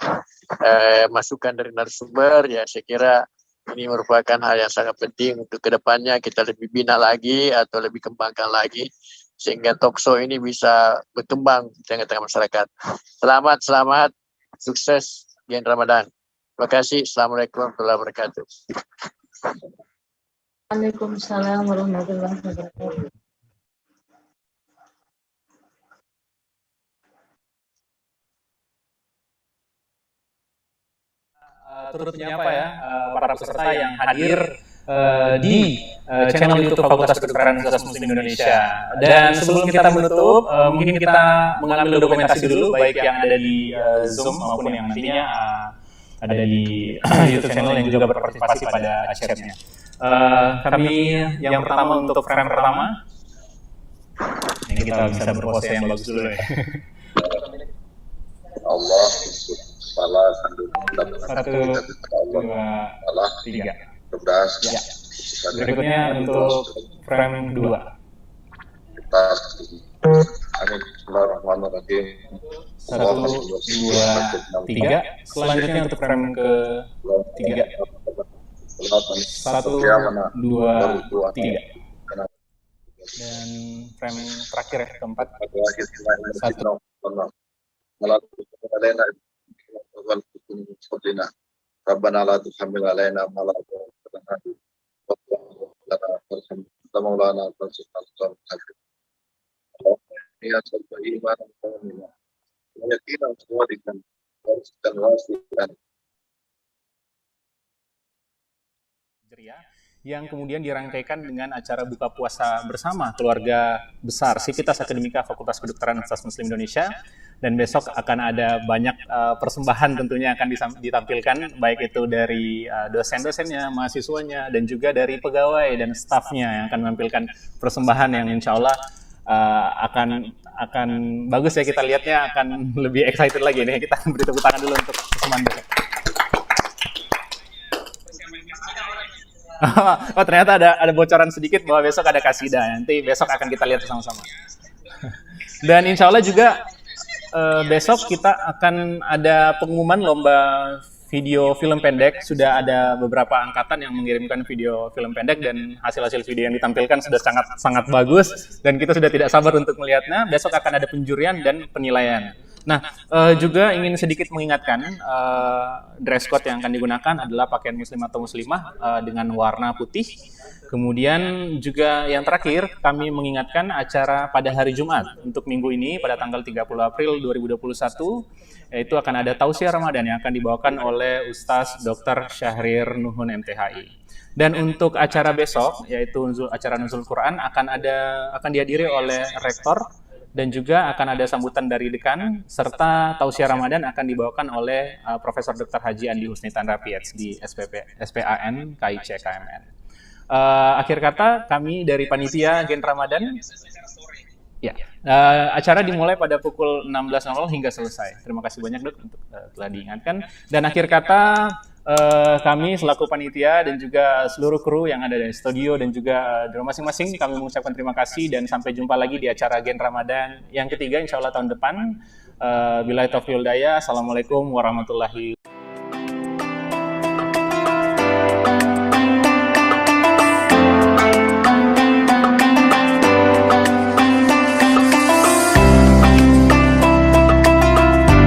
masukan dari narasumber. Ya, saya kira ini merupakan hal yang sangat penting untuk kedepannya kita lebih bina lagi atau lebih kembangkan lagi sehingga talk show ini bisa berkembang di tengah-tengah masyarakat. Selamat, sukses Gen Ramadan. Terima kasih. Assalamualaikum warahmatullahi wabarakatuh. Waalaikumsalam warahmatullahi wabarakatuh. Turut menyapa ya para peserta yang hadir di channel YouTube Fakultas Kedokteran Universitas Muslim Indonesia. Dan sebelum kita menutup, mungkin kita mengambil dokumentasi dulu, baik yang ada di Zoom maupun yang nantinya ada di YouTube channel yang juga berpartisipasi pada chat-nya. Kami yang pertama untuk frame pertama, ini kita bisa berpose yang bagus dulu ya. Allah. Salah, 1, 2, 3. cerdas. Ya. Berikutnya untuk frame 2. Kita amin. Bismillahirrahmanirrahim. 1, 2, 3. Selanjutnya untuk frame ke 3. 1, 2, 3. Dan frame terakhir ya, keempat. 1. Rabbana la tuhammil alaina ma la taqdir lana warhamna maulana fansurna ya sabba iman wa yaqinan sadiqan dan wasiqan yang kemudian dirangkaikan dengan acara buka puasa bersama keluarga besar Sivitas Akademika Fakultas Kedokteran Universitas Muslim Indonesia. Dan besok akan ada banyak persembahan tentunya akan ditampilkan, baik itu dari dosen-dosennya, mahasiswanya, dan juga dari pegawai dan stafnya yang akan menampilkan persembahan yang insya Allah akan bagus ya, kita lihatnya akan lebih excited lagi nih. Kita beri tepuk tangan dulu untuk persembahan besok. Oh, ternyata ada bocoran sedikit bahwa besok ada kasidah. Nanti besok akan kita lihat sama-sama. Dan insya Allah juga besok kita akan ada pengumuman lomba video film pendek. Sudah ada beberapa angkatan yang mengirimkan video film pendek dan hasil-hasil video yang ditampilkan sudah sangat bagus dan kita sudah tidak sabar untuk melihatnya. Besok akan ada penjurian dan penilaian. Nah, juga ingin sedikit mengingatkan dress code yang akan digunakan adalah pakaian muslim atau muslimah dengan warna putih. Kemudian juga yang terakhir, kami mengingatkan acara pada hari Jumat untuk minggu ini pada tanggal 30 April 2021, yaitu akan ada tausiah Ramadan yang akan dibawakan oleh Ustaz Dr. Syahrir Nuhun MTHI. Dan untuk acara besok, yaitu acara Nuzul Quran, akan dihadiri oleh rektor dan juga akan ada sambutan dari dekan, serta tausiah Ramadan akan dibawakan oleh Profesor Dr. Haji Andi Husni Tandra PhD SPAN KIC KMN. Akhir kata, kami dari panitia Gen Ramadan, ya, acara dimulai pada pukul 16.00 hingga selesai. Terima kasih banyak Dok untuk telah diingatkan. Dan akhir kata, kami selaku panitia dan juga seluruh kru yang ada di studio dan juga di rumah masing-masing, kami mengucapkan terima kasih dan sampai jumpa lagi di acara Gen Ramadan yang ketiga insya Allah tahun depan. Billahi taufiq wal hidayah. Assalamualaikum warahmatullahi wabarakatuh.